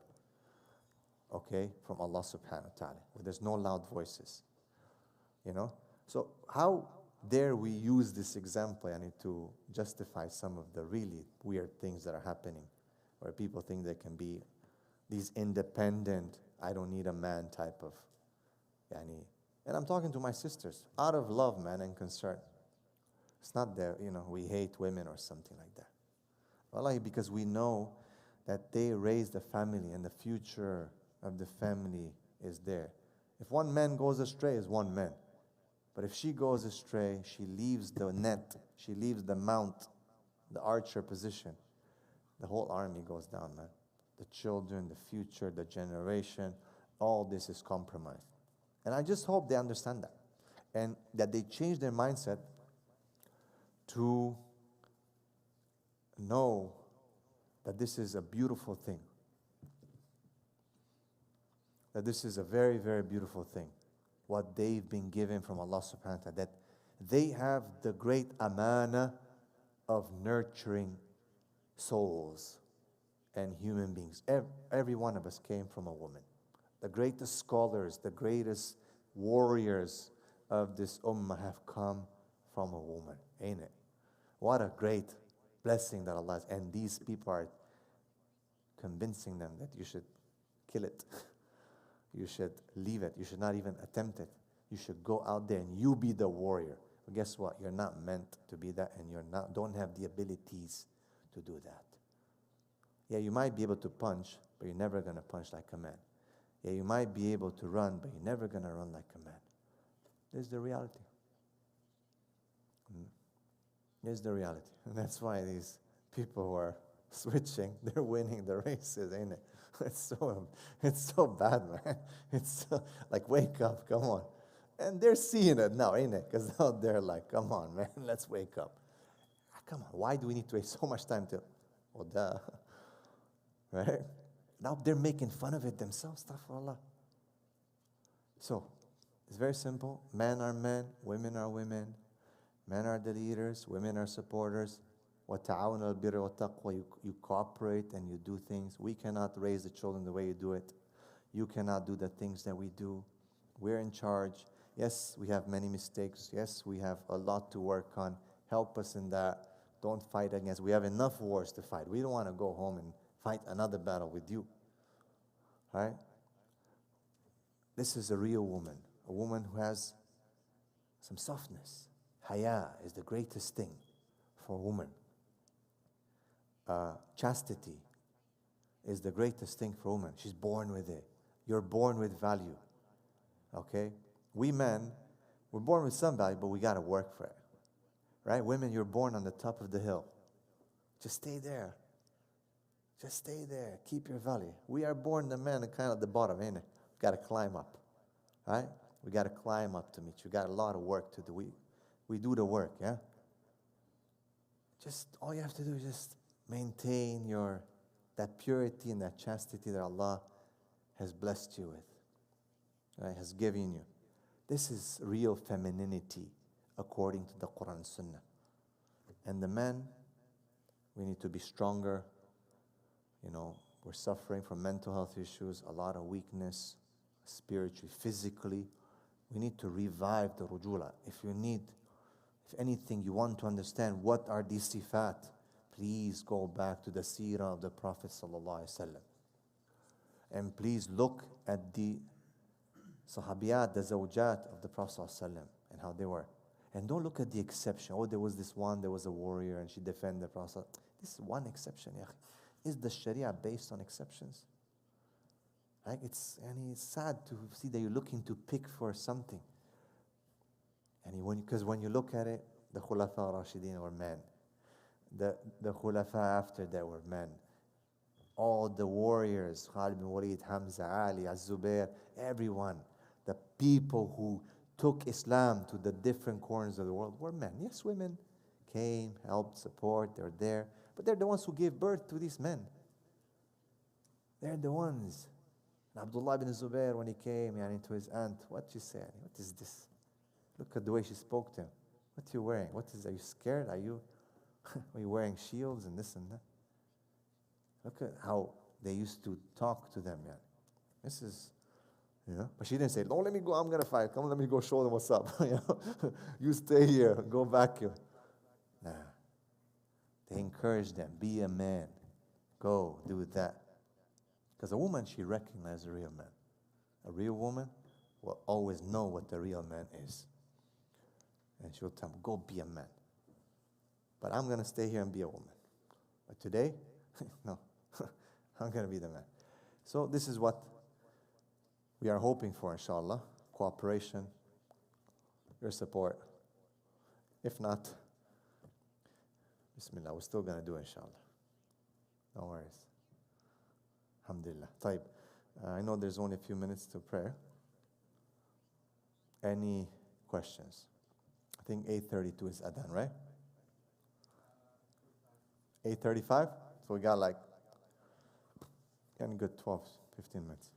okay, from Allah subhanahu wa ta'ala, where there's no loud voices. So how dare we use this example to justify some of the really weird things that are happening, where people think they can be these independent I don't need a man type of, yani. And I'm talking to my sisters, out of love, man, and concern. It's not that, we hate women or something like that. Wallahi, because we know that they raise the family and the future of the family is there. If one man goes astray, it's one man. But if she goes astray, she leaves the net, she leaves the mount, the archer position. The whole army goes down, man. The children, the future, the generation, all this is compromised. And I just hope they understand that. And that they change their mindset to know that this is a beautiful thing. That this is a very, very beautiful thing. What they've been given from Allah subhanahu wa ta'ala. That they have the great amana of nurturing souls and human beings. Every one of us came from a woman. The greatest scholars, the greatest warriors of this ummah have come from a woman, ain't it? What a great blessing that Allah has. And these people are convincing them that you should kill it. You should leave it. You should not even attempt it. You should go out there and you be the warrior. But guess what? You're not meant to be that, and don't have the abilities to do that. Yeah, you might be able to punch, but you're never going to punch like a man. Yeah, you might be able to run, but you're never going to run like a man. There's the reality. Here's the reality. And that's why these people who are switching, they're winning the races, ain't it? It's so bad, man. It's so, like, wake up, come on. And they're seeing it now, ain't it? Because now they're like, come on, man, let's wake up. Come on, why do we need to waste so much time to, oh, duh. Right? Now they're making fun of it themselves, astaghfirullah. So, it's very simple. Men are men, women are women. Men are the leaders, women are supporters. وَتَعَوْنَ الْبِرِّ وَالتَّقْوَى. You cooperate and you do things. We cannot raise the children the way you do it. You cannot do the things that we do. We're in charge. Yes, we have many mistakes. Yes, we have a lot to work on. Help us in that. Don't fight against. We have enough wars to fight. We don't want to go home and fight another battle with you. Right? This is a real woman. A woman who has some softness. Haya is the greatest thing for a woman. Chastity is the greatest thing for a woman. She's born with it. You're born with value. Okay? We men, we're born with some value, but we got to work for it. Right? Women, you're born on the top of the hill. Just stay there. Just stay there. Keep your value. We are born, the men, kind of at the bottom, ain't it? We've got to climb up. Right? We got to climb up to meet you. We got a lot of work to do. We do the work, yeah? Just, all you have to do is just maintain that purity and that chastity that Allah has blessed you with, right? Has given you. This is real femininity according to the Qur'an and Sunnah. And the men, we need to be stronger. We're suffering from mental health issues, a lot of weakness, spiritually, physically. We need to revive the rujula. If anything, you want to understand what are these sifat, please go back to the seerah of the Prophet ﷺ. And please look at the sahabiyat, the zawjat of the Prophet ﷺ and how they were. And don't look at the exception. Oh, there was this one, there was a warrior and she defended the Prophet. This is one exception. Is the Sharia based on exceptions? Like it's sad to see that you're looking to pick for something. Because when you look at it, the Khulafa Rashidin were men. The Khulafa after that were men. All the warriors, Khalid bin Walid, Hamza, Ali, Az-Zubair, everyone, the people who took Islam to the different corners of the world were men. Yes, women came, helped, support, they're there. But they're the ones who gave birth to these men. They're the ones. And Abdullah bin Zubair, when he came to his aunt, what you say? What is this? Look at the way she spoke to him. What are you wearing? Are you scared? Are you wearing shields and this and that? Look at how they used to talk to them. This is, But she didn't say, don't let me go, I'm going to fight. Come, let me go show them what's up. You stay here, go back here. Nah. They encouraged them, be a man. Go, do that. Because a woman, she recognized a real man. A real woman will always know what the real man is. And she'll tell him, go be a man. But I'm going to stay here and be a woman. But today, no, I'm going to be the man. So this is what we are hoping for, inshallah. Cooperation, your support. If not, Bismillah, we're still going to do it, inshallah. No worries. Alhamdulillah. Taib. I know there's only a few minutes to prayer. Any questions? I think 8:32 is Adhan, right? 8:35? So we got like good 12, 15 minutes.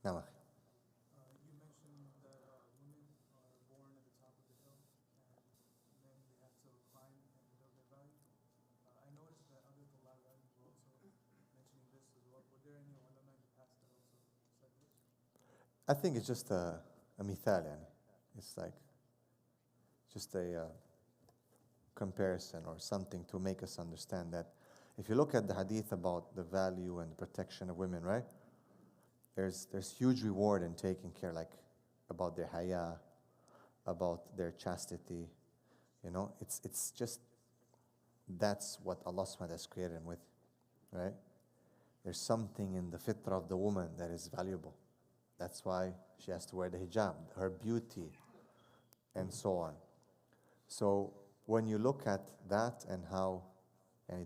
Now, You mentioned that women are born at the top of the hill, and then they have to climb and build their value. I noticed that other Tulab were also mentioning this as well. Were there any ulama in the past that also said this? I think it's just a mithal, yani. It's like just a comparison or something to make us understand that if you look at the hadith about the value and the protection of women, right? There's huge reward in taking care, like about their haya, about their chastity. You know, it's just that's what Allah subhanahu wa ta'ala has created them with, right? There's something in the fitrah of the woman that is valuable. That's why she has to wear the hijab, her beauty, and so on. So when you look at that and how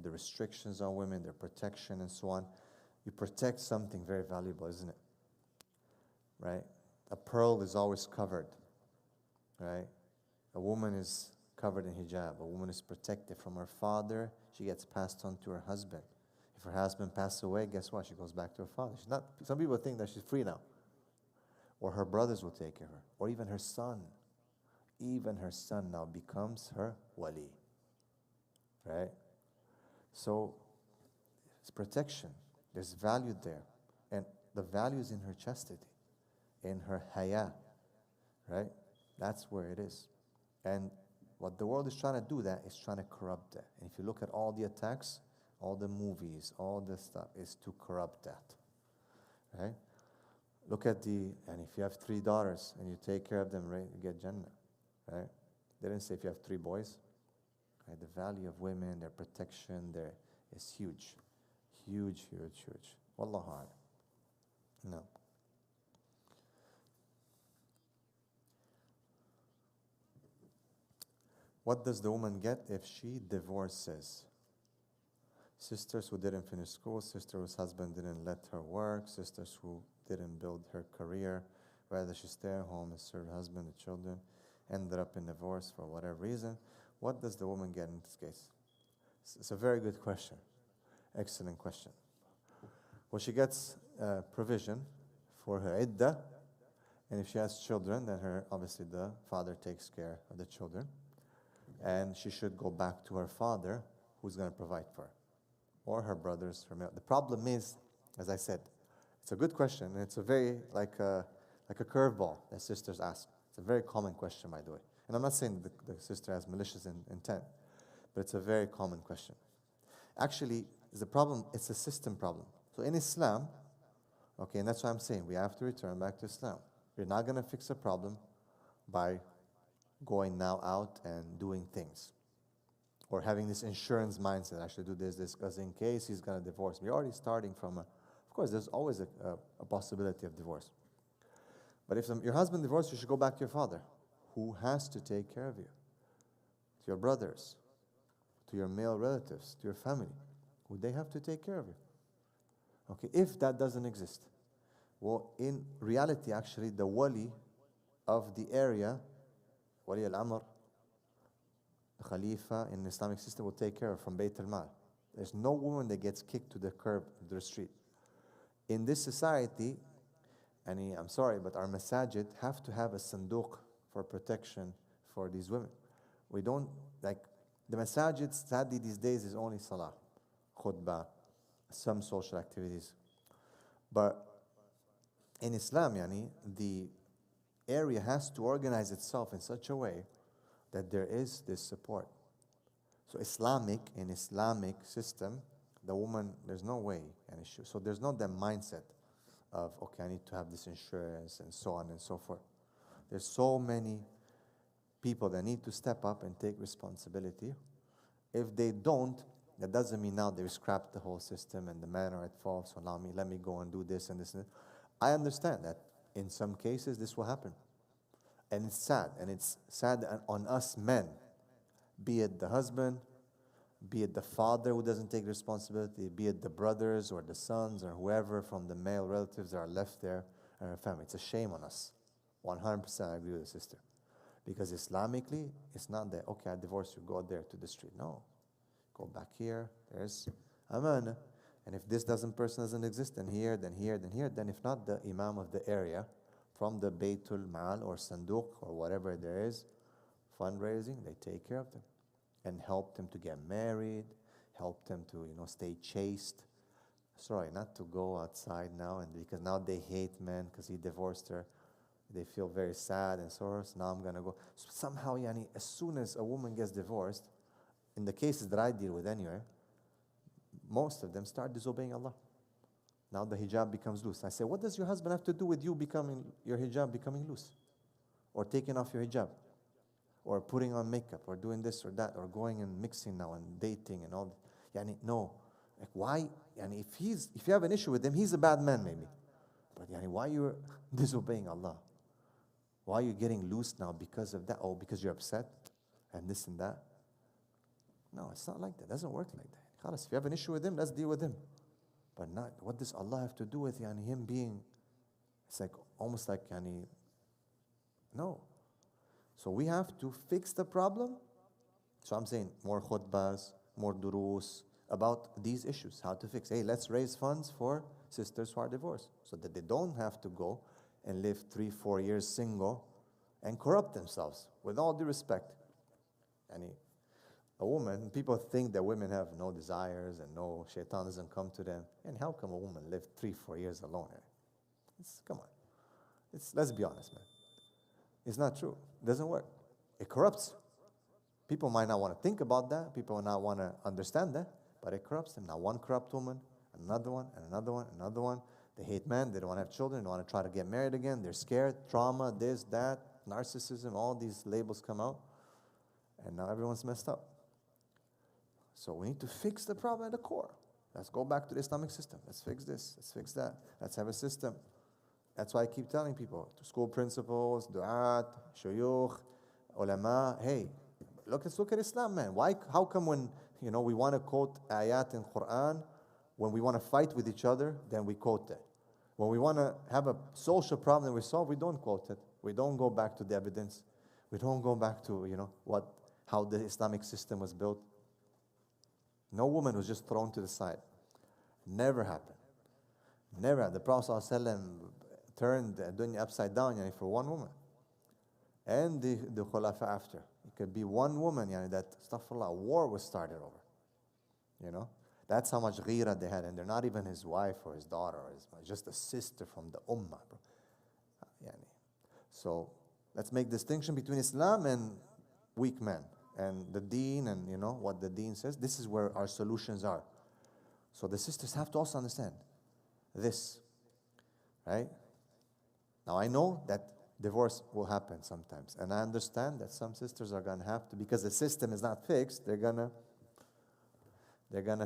the restrictions on women, their protection and so on, you protect something very valuable, isn't it? Right? A pearl is always covered, right? A woman is covered in hijab. A woman is protected from her father. She gets passed on to her husband. If her husband passes away, guess what? She goes back to her father. She's not. Some people think that she's free now. Or her brothers will take care of her. Or even her son. Even her son now becomes her wali. Right? So, it's protection. There's value there. And the value is in her chastity, in her haya. Right? That's where it is. And what the world is trying to do that is trying to corrupt that. And if you look at all the attacks, all the movies, all this stuff is to corrupt that. Right? Look at and if you have 3 daughters and you take care of them, right, you get Jannah. Right? They didn't say if you have 3 boys. Right? The value of women, their protection, is huge. Huge, huge, huge. Wallahu a'lam. No. What does the woman get if she divorces? Sisters who didn't finish school, sister whose husband didn't let her work, sisters who didn't build her career, rather she stay at home and serve her husband and children, ended up in divorce for whatever reason. What does the woman get in this case? It's a very good question. Excellent question. Well, she gets provision for her iddah, and if she has children, then obviously the father takes care of the children, and she should go back to her father, who's going to provide for her, or her brothers. The problem is, as I said, it's a good question, and it's a very like a curveball that sisters ask. It's a very common question, by the way. And I'm not saying the sister has malicious intent, but it's a very common question. Actually, the problem, it's a system problem. So in Islam, okay, and that's what I'm saying, we have to return back to Islam. You're not going to fix a problem by going now out and doing things. Or having this insurance mindset, I should do this, because in case he's going to divorce me. You're already starting from of course, there's always a possibility of divorce. But if your husband divorced, you should go back to your father, who has to take care of you. To your brothers, to your male relatives, to your family, who they have to take care of you. Okay, if that doesn't exist, well, in reality, actually, the wali of the area, wali al-amr, the khalifa in the Islamic system will take care of from Bayt al-Mal. There's no woman that gets kicked to the curb of the street. In this society, and I'm sorry, but our masajid have to have a sanduq for protection for these women. We don't, like, the masajid, sadly, these days is only salah, khutbah, some social activities. But in Islam, the area has to organize itself in such a way that there is this support. So in Islamic system, the woman, there's no way an issue. So there's not that mindset of, okay, I need to have this insurance and so on and so forth. There's so many people that need to step up and take responsibility. If they don't, that doesn't mean now they've scrapped the whole system and the men are at fault, so let me go and do this and this and that. I understand that in some cases this will happen. And it's sad on us men, be it the husband, be it the father who doesn't take responsibility, be it the brothers or the sons or whoever from the male relatives that are left there in our family. It's a shame on us. 100% I agree with the sister. Because Islamically, it's not that, okay, I divorce you, go there to the street. No. Go back here, there's amana. And if this person doesn't exist, then here, then here, then here, then if not, the imam of the area, from the Baytul Mal or Sanduq or whatever there is, fundraising, they take care of them and help them to get married, help them to, stay chaste. Sorry, not to go outside now, and because now they hate men because he divorced her. They feel very sad and sorrow, so now I'm going to go. So somehow, as soon as a woman gets divorced, in the cases that I deal with anyway, most of them start disobeying Allah. Now the hijab becomes loose. I say, what does your husband have to do with your hijab becoming loose? Or taking off your hijab? Or putting on makeup? Or doing this or that? Or going and mixing now and dating and all that? No. Like why? If you have an issue with him, he's a bad man maybe. But why you're disobeying Allah? Why are you getting loose now because of that? Oh, because you're upset and this and that? No, it's not like that. It doesn't work like that. Khalas, if you have an issue with him, let's deal with him. But not, what does Allah have to do with him being, it's like, almost like, no. So we have to fix the problem. So I'm saying more khutbahs, more durus about these issues, how to fix. Hey, let's raise funds for sisters who are divorced so that they don't have to go and live 3-4 years single and corrupt themselves, with all due respect. A woman, people think that women have no desires and no shaitan doesn't come to them. And how come a woman live 3-4 years alone? Come on. Let's be honest, man. It's not true. It doesn't work. It corrupts. People might not want to think about that. People might not want to understand that. But it corrupts them. Now one corrupt woman, another one, and another one, another one. They hate men. They don't want to have children. They don't want to try to get married again. They're scared. Trauma, this, that, narcissism, all these labels come out. And now everyone's messed up. So we need to fix the problem at the core. Let's go back to the Islamic system. Let's fix this. Let's fix that. Let's have a system. That's why I keep telling people, to school principals, du'at, shuyukh, ulama, hey, let's look at Islam, man. How come when, we want to quote ayat in Qur'an, when we want to fight with each other, then we quote that. When we want to have a social problem that we solve, we don't quote it. We don't go back to the evidence. We don't go back to, how the Islamic system was built. No woman was just thrown to the side. Never happened. Never happened. The Prophet ﷺ turned the dunya upside down for one woman. And the khulafa after. It could be one woman that, astaghfirullah, a war was started over. That's how much ghira they had. And they're not even his wife or his daughter, or just a sister from the ummah. Bro. So let's make distinction between Islam and weak men. And the deen and, what the deen says. This is where our solutions are. So the sisters have to also understand this, right? Now I know that divorce will happen sometimes. And I understand that some sisters are going to have to, because the system is not fixed, they're going to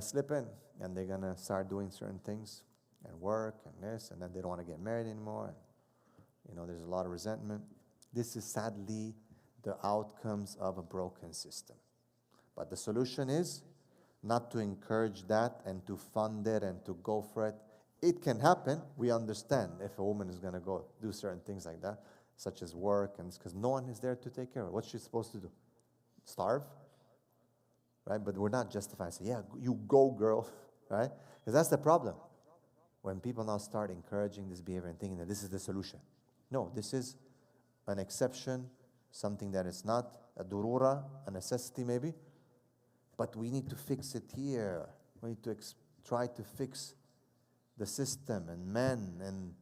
slip in. And they're going to start doing certain things and work and this. And then they don't want to get married anymore. And, there's a lot of resentment. This is sadly the outcomes of a broken system. But the solution is not to encourage that and to fund it and to go for it. It can happen. We understand if a woman is going to go do certain things like that, such as work, and because no one is there to take care of her. What's she supposed to do? Starve? Right? But we're not justifying saying, yeah, you go, girl. Right? Because that's the problem. When people now start encouraging this behavior and thinking that this is the solution. No, this is an exception, something that is not a durura, a necessity maybe, but we need to fix it here. We need to try to fix the system and men and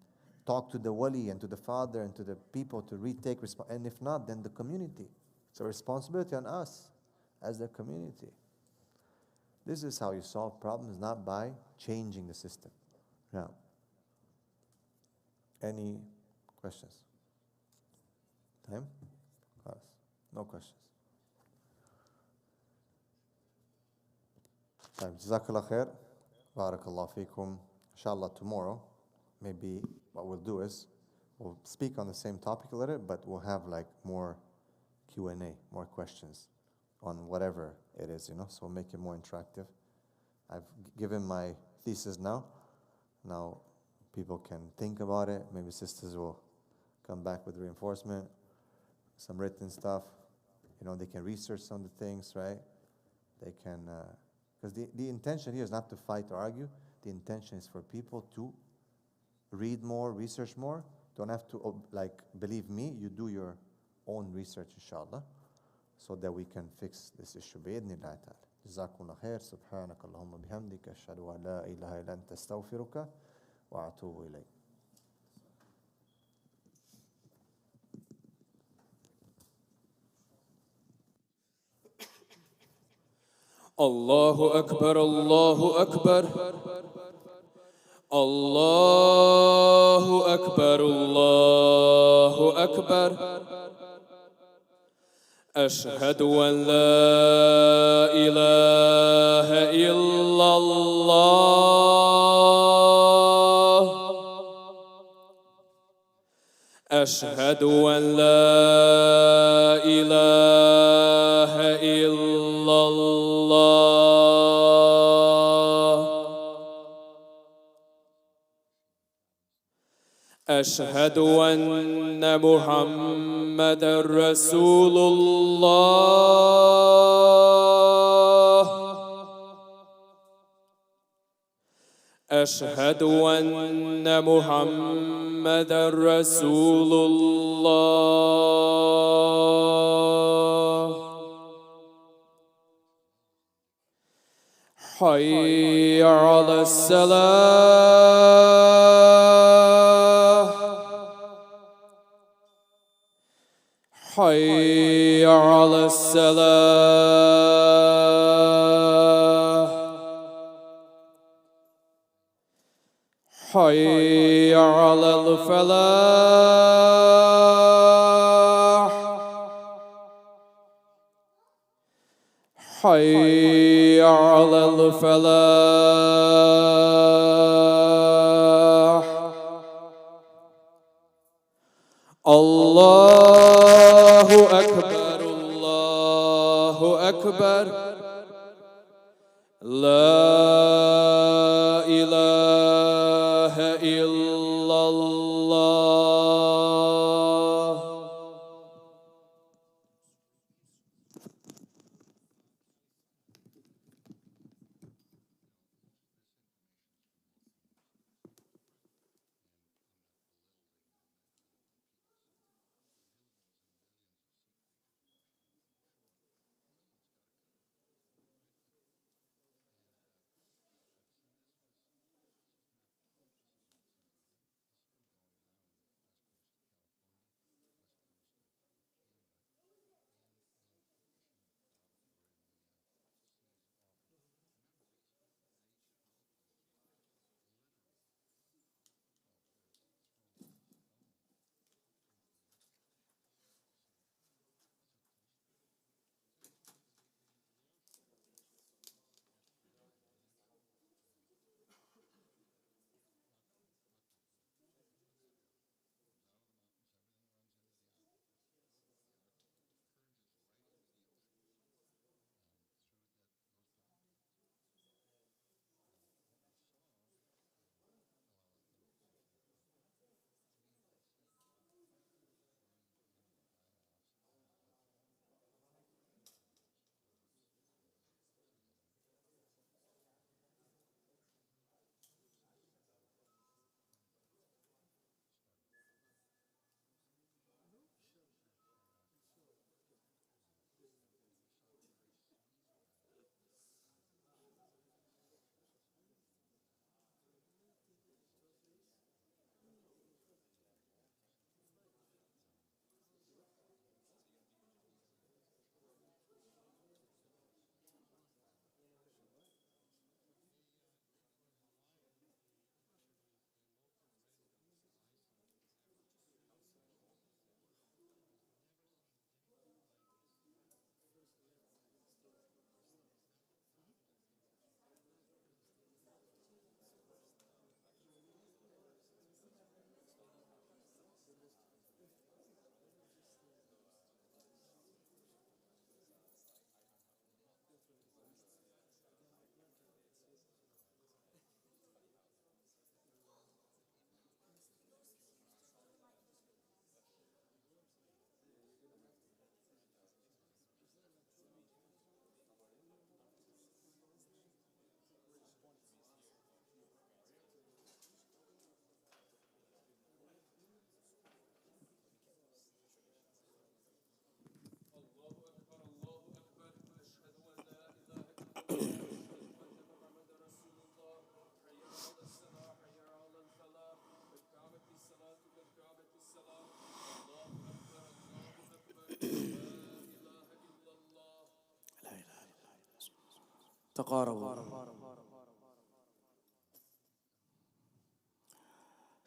talk to the wali and to the father and to the people to retake and if not, then the community. It's a responsibility on us as the community. This is how you solve problems, not by changing the system. Now, Any questions? Time? Class. No questions. طيب جزاك khair. Barakallah fikum. Inshallah tomorrow, maybe what we'll do is we'll speak on the same topic a little, but we'll have like more Q&A, more questions on whatever it is, so we'll make it more interactive. I've given my thesis now. Now people can think about it. Maybe sisters will come back with reinforcement, some written stuff. They can research some of the things, right? They can, because the intention here is not to fight or argue. The intention is for people to read more, research more. Don't have to, believe me, you do your own research, inshallah, so that we can fix this issue. بإذن الله تعالى. جزاكم الله خير. سبحانك اللهم بحمدك أشهد أن لا إله إلا أنت أستغفرك وأتوب إليك. الله أكبر الله أكبر الله أكبر الله أكبر أشهد أن لا إله إلا الله أشهد أن لا إله إلا الله أشهد أن محمدًا رسول الله أشهد أن محمدًا رسول الله حي على الصلاة حي على الصلاة حي على الفلاح حي على الفلاح الله أكبر الله أكبر لا إله إلا الله تقاربوا.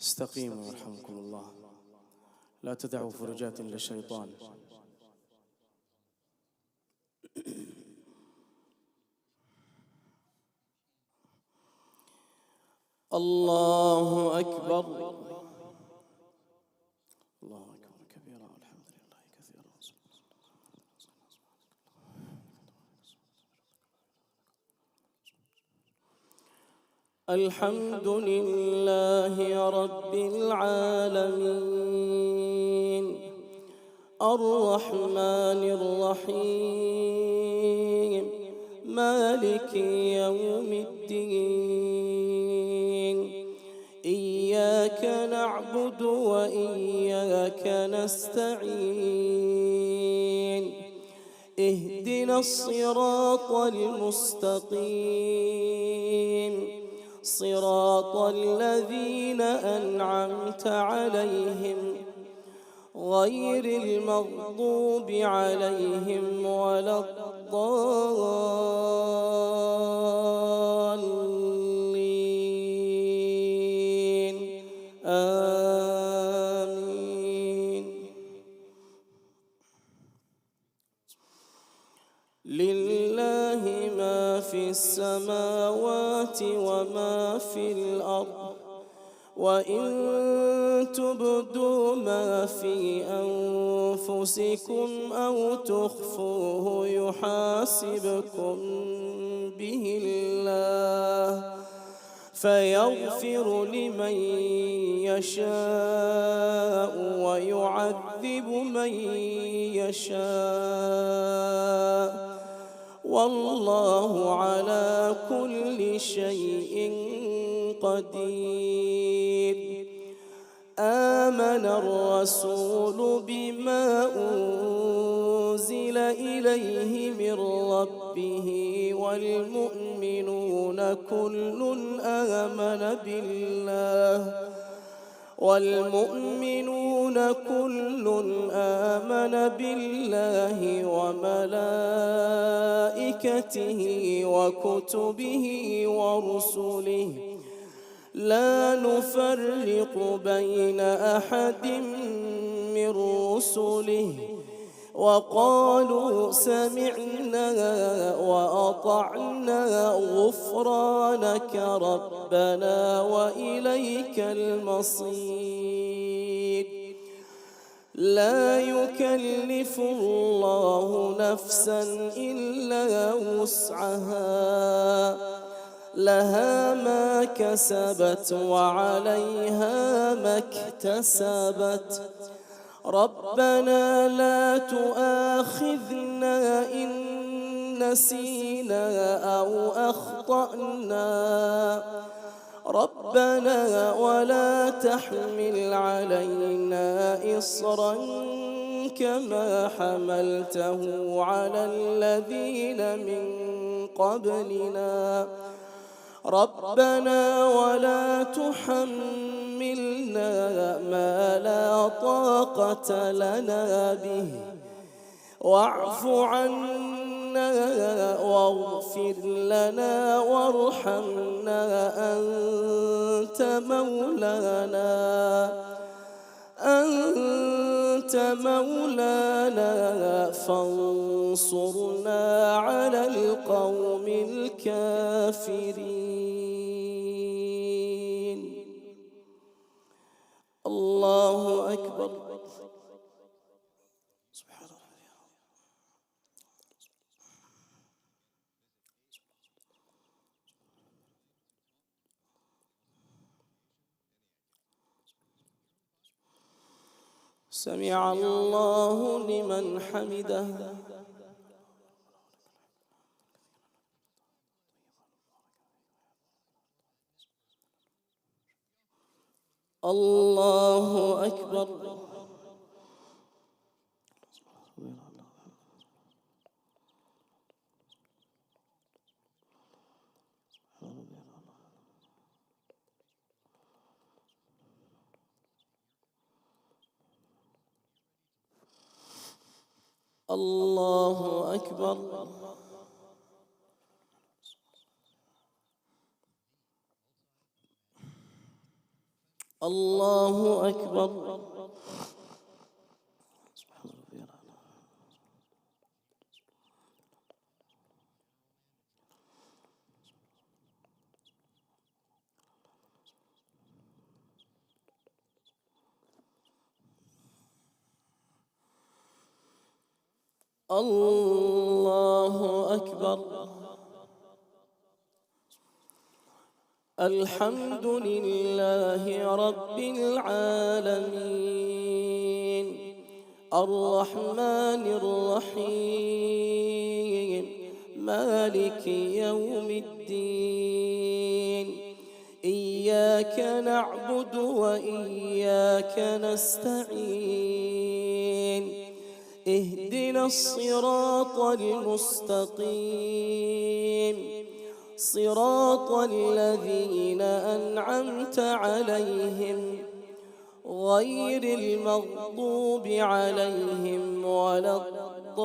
استقيموا يرحمكم الله. لا تدعوا فرجات للشيطان. الله أكبر. الله أكبر كبيرا والحمد لله كثيرا. الحمد لله رب العالمين الرحمن الرحيم مالك يوم الدين. إياك نعبد وإياك نستعين. اهدنا الصراط المستقيم صراط الذين أنعمت عليهم غير المغضوب عليهم ولا الضالين. آمين. لله ما في السماوات وما في الأرض وإن تبدوا ما في أنفسكم أو تخفوه يحاسبكم به الله فيغفر لمن يشاء ويعذب من يشاء والله على كل شيء قدير. آمن الرسول بما أنزل إليه من ربه والمؤمنون كل آمن بالله وملائكته وكتبه ورسله لا نفرق بين أحد من رسله وقالوا سمعنا وأطعنا غفرانك ربنا وإليك المصير. لا يكلف الله نفسا إلا وسعها لها ما كسبت وعليها ما اكتسبت. ربنا لا تؤاخذنا إن نسينا أو أخطأنا ربنا ولا تحمل علينا إصرا كما حملته على الذين من قبلنا ربنا ولا تحملنا ما لا طاقة لنا به واعف عنا واغفر لنا وارحمنا أنت مولانا فانصرنا على القوم الكافرين. الله أكبر. سبحان الله. سمع الله لمن حمده. الله أكبر. الله أكبر. الله أكبر. الله أكبر. الحمد لله رب العالمين الرحمن الرحيم مالك يوم الدين إياك نعبد وإياك نستعين اهدنا الصراط المستقيم صراط الذين أنعمت عليهم غير المغضوب عليهم ولا الضالين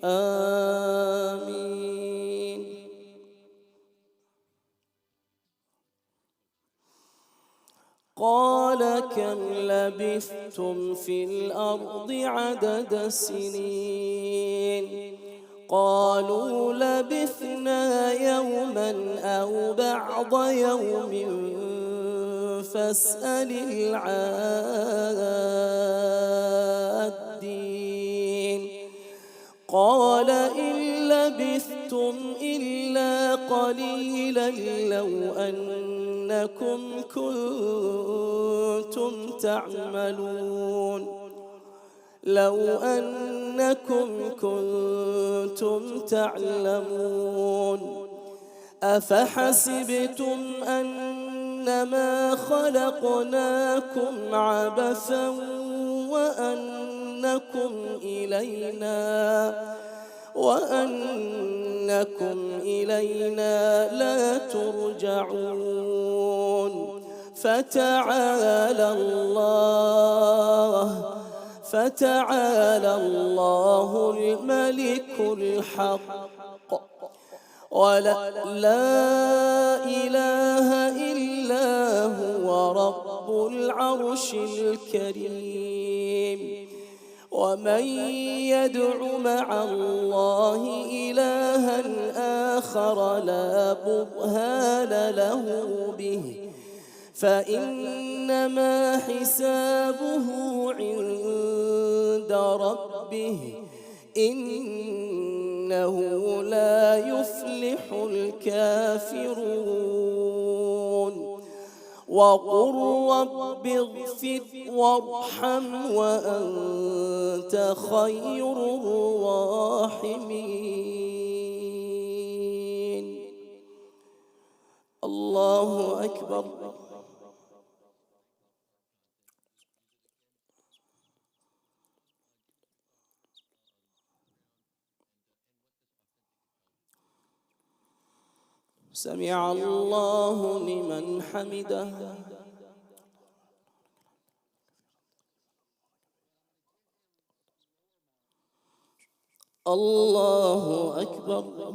آمين. قال كم لبثتم في الأرض عدد سنين قالوا لبثنا يوما أو بعض يوم فاسأل العادين قال إن لبثتم إلا قليلا لو أنكم كنتم تعملون لو أنكم كنتم تعلمون أفحسبتم أنما خلقناكم عبثا وأنكم إلينا لا ترجعون فتعالى الله الملك الحق ولا إله إلا هو رب العرش الكريم ومن يدع مع الله إلها آخر لا برهان له به فإنما حسابه عند ربه إنه لا يفلح الكافرون وقل رب اغفر وارحم وأنت خير الراحمين. الله أكبر. سمع الله لمن حمده. الله أكبر.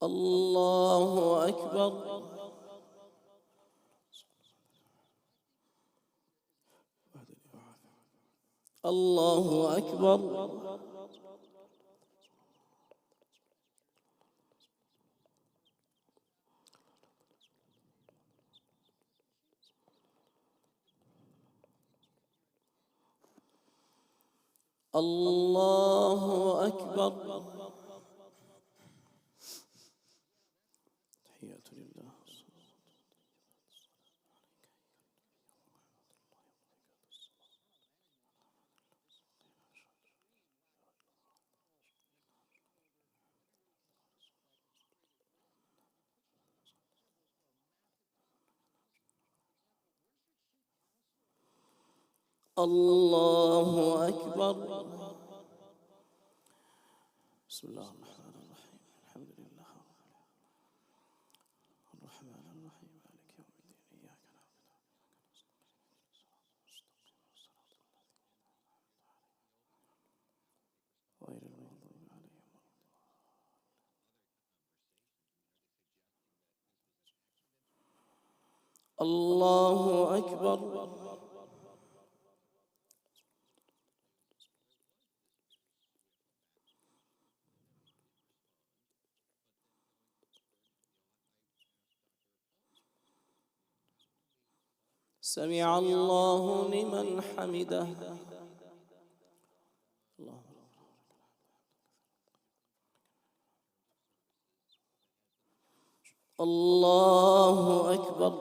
الله أكبر. الله أكبر. الله أكبر. تحيات لله. الله أكبر. بسم الله الرحمن الرحيم الحمد لله الله أكبر. سمع الله لمن حمده. الله أكبر.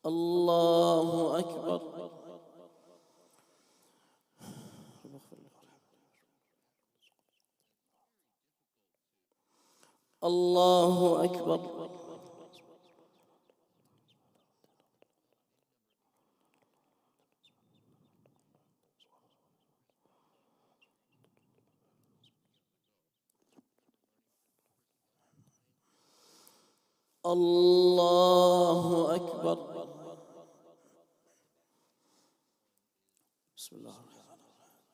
الله أكبر. الله أكبر. الله أكبر. بسم الله الرحمن الرحيم.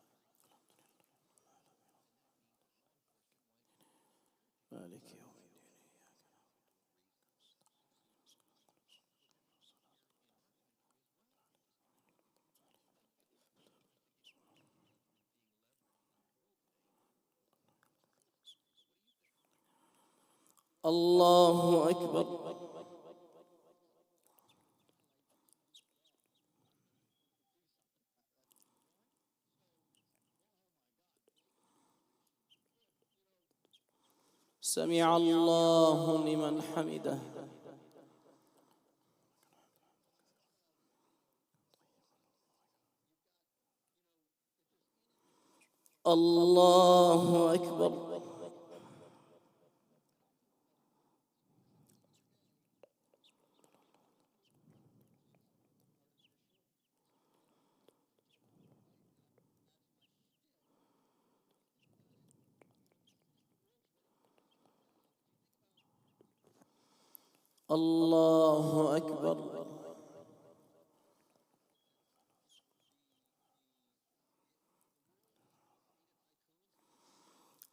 مالك يوم الدين. الله أكبر. سمع الله لمن حمده. الله أكبر. الله أكبر.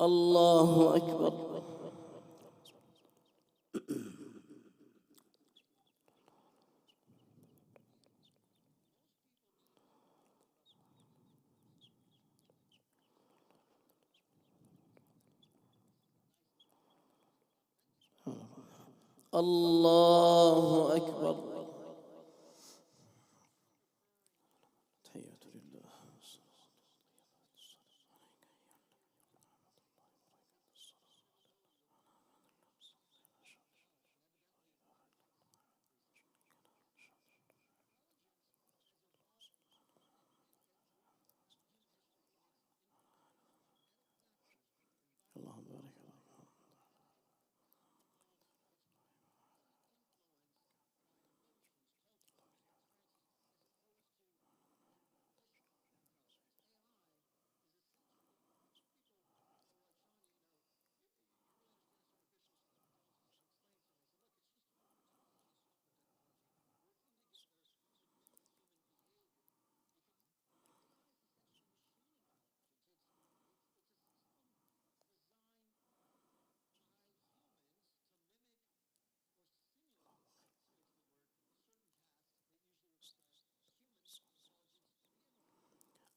الله أكبر. الله أكبر. تحية لله. اللهم بارك.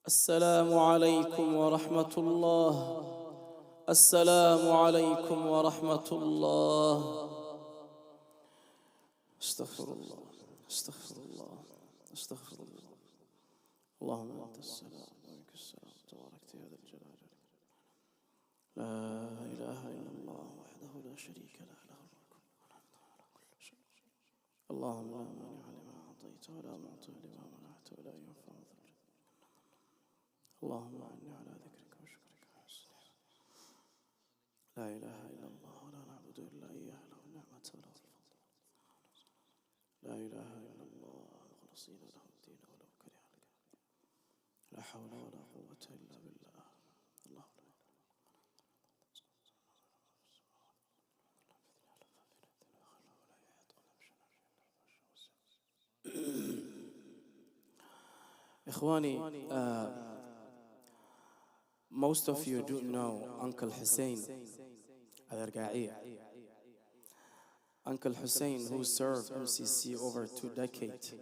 السلام عليكم ورحمة الله. السلام عليكم ورحمة الله. استغفر الله. استغفر الله. استغفر الله. اللهم أنت السلام ومنك السلام تباركت يا ذا الجلال. لا إله إلا الله وحده لا شريك له له الملك اللهم لا مانع لما أعطيت ولا معطي لما منعت ولا ينفع ذا الجد. اللهم أعني على ذكرك وشكرك وحسن لا إله إلا الله ولا نعبد إلا إياه له النعمة وله الفضل. لا إله إلا الله مخلصين له الدين ولو كره الكافرون. لا حول ولا قوة إلا بالله. الله لا إخواني, most of you do know Uncle Hussein Al-Arga'i. Uncle Hussein, who served MCC over 2 decades.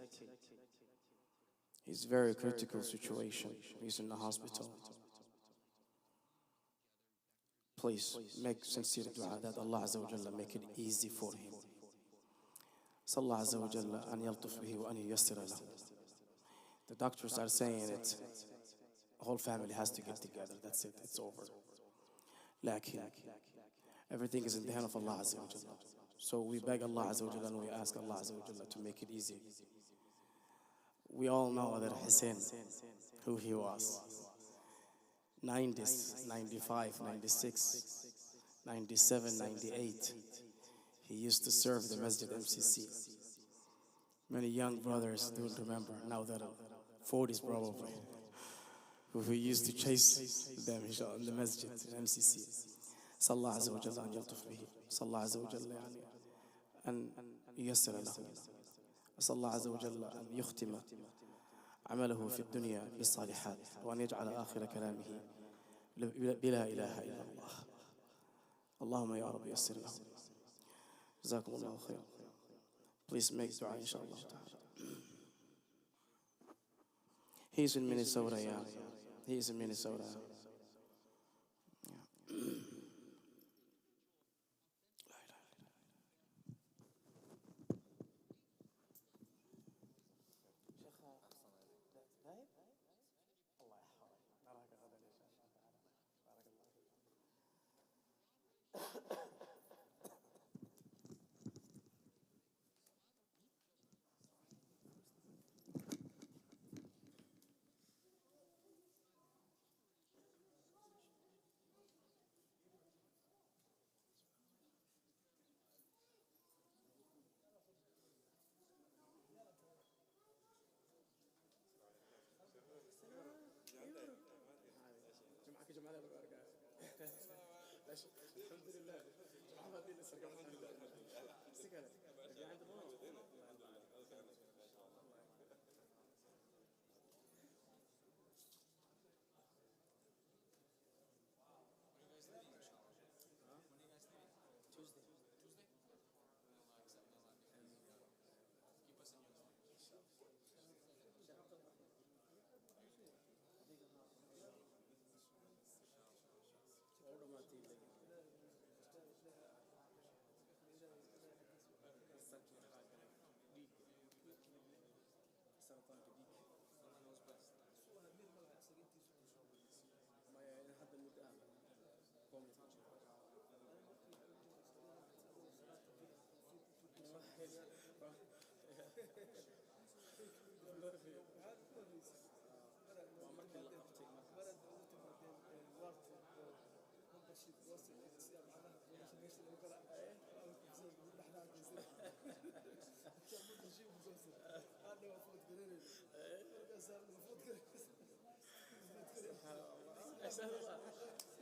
He's very critical situation. He's in the hospital. Please make sincere dua that Allah Azza wa Jalla make it easy for him. Sallallahu Azza wa Jalla an yaltuf bihi wa an yassira lahu. The doctors are saying it. The whole family has to get together. That's it. It's over. Lakin, everything is in the hand of Allah Azza wa Jalla. So we beg Allah Azza wa Jalla and we ask Allah Azza wa Jalla to make it easy. We all know that Hussein, who he was. 90s, 95, 96, 97, 98. He used to serve the Masjid MCC. Many young brothers don't remember, now that 40s probably, who used to chase them in the Masjid MCC. Sallallahu Azza wa Jalla an yaltuf bihi. Sallallahu Azza wa Jalla an yassir lahu. Sallallahu Azza wa Jalla an yukhtima عمله في الدنيا بالصالحات وأن يجعل آخر كلامه بلا إله إلا الله. اللهم يا رب يسر له. جزاكم الله خير. Please make dua inshallah. He's in Minnesota, yeah. He's in Minnesota.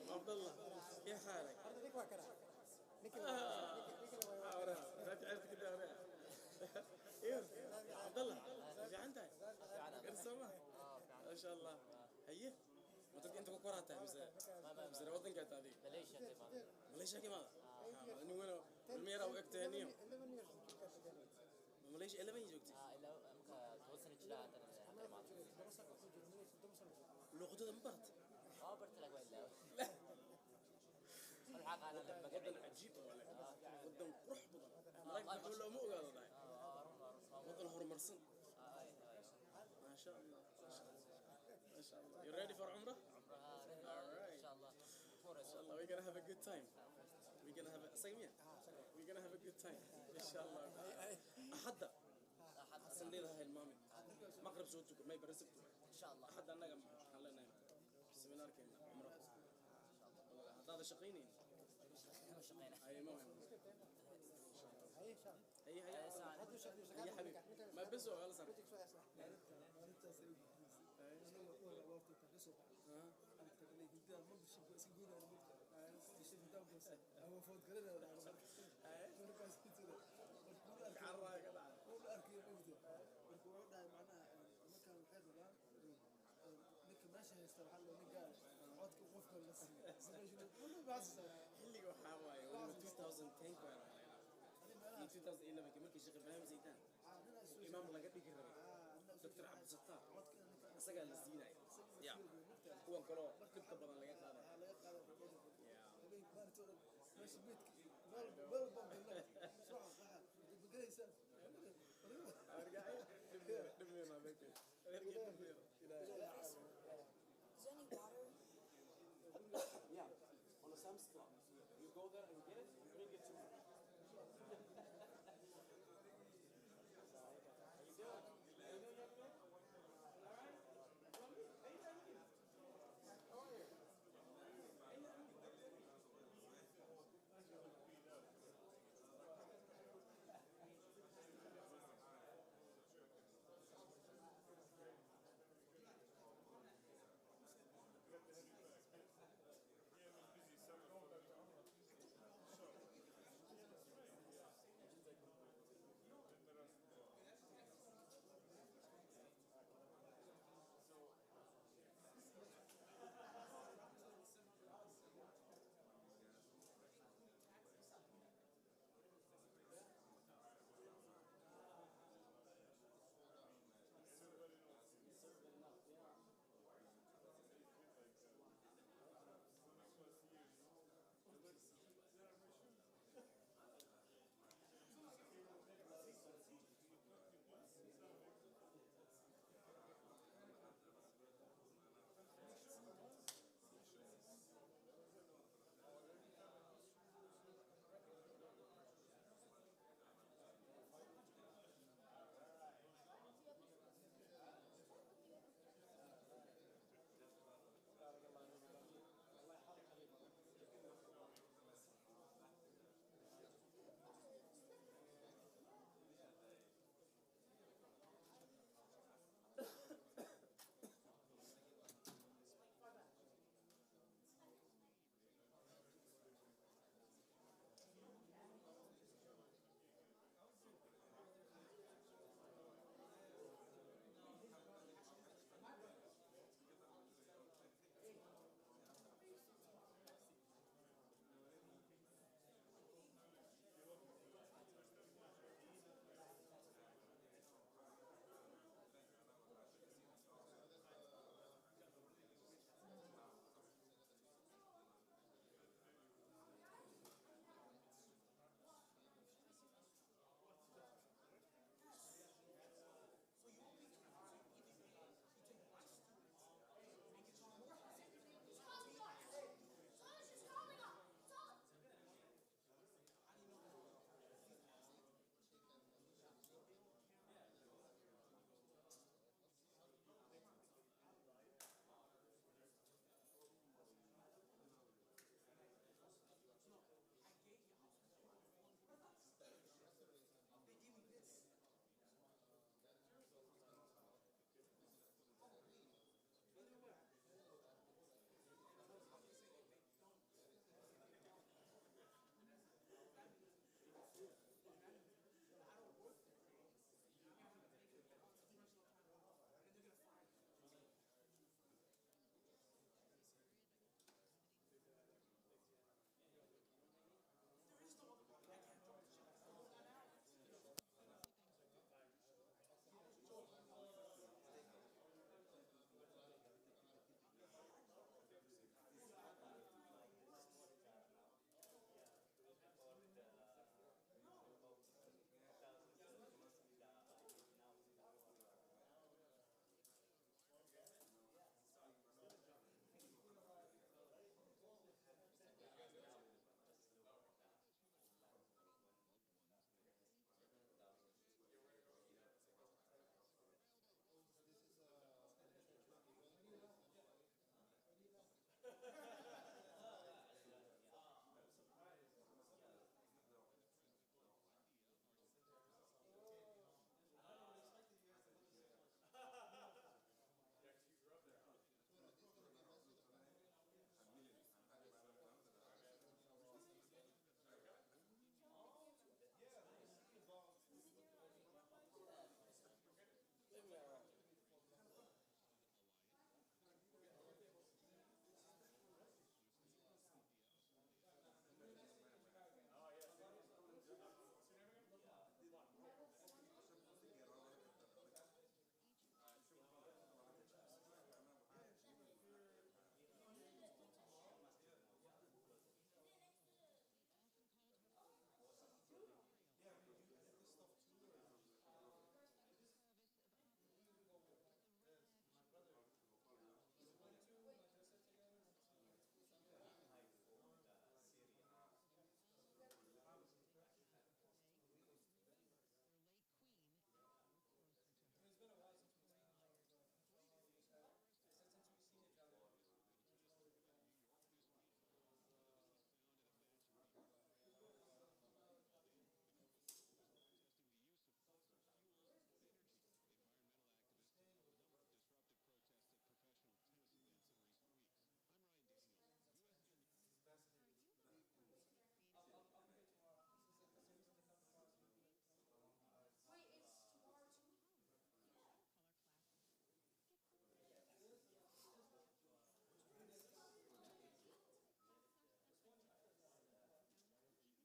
الحمد لله. الحمد لله. عبد الله كيف حالك؟ عرفت كده عبد الله في عندك؟ ما شاء الله. هيه انت كوكوراتا بس وطن قاعد هذه ماليشيا كمان اني وين الميرا وقت هني ماليشيا الا بين جوجتي توصل الى لغته مبرت برت لك ولا لا الحق انا بقدر عجيب ولا قدام قرح بضل ولا مو قال وطن هرمرسن ما شاء الله ما شاء الله. You ready for Umrah? Alright. Inshallah. Inshallah, we're gonna have a good time. We're gonna have a same here. We're gonna have a good time. Inshallah. أحد أصلي لها المامي. مغرب زوجتك ما يبرزبتوا. إن شاء الله. أحد أنا جم حلنا سمينار كنا عمره. هذا شقيني. شقينا. أي مهم. هي هي حبيبي. ما بسوا ولا صار. اللي هو حواي 2010 كان في 2011 markii Sheekh Ibrahim Zaydan imaam laga dhigi rabay Dr. Abdul Sattar asaga la siinay ya kuwan kale dibka badan laga qaaday ya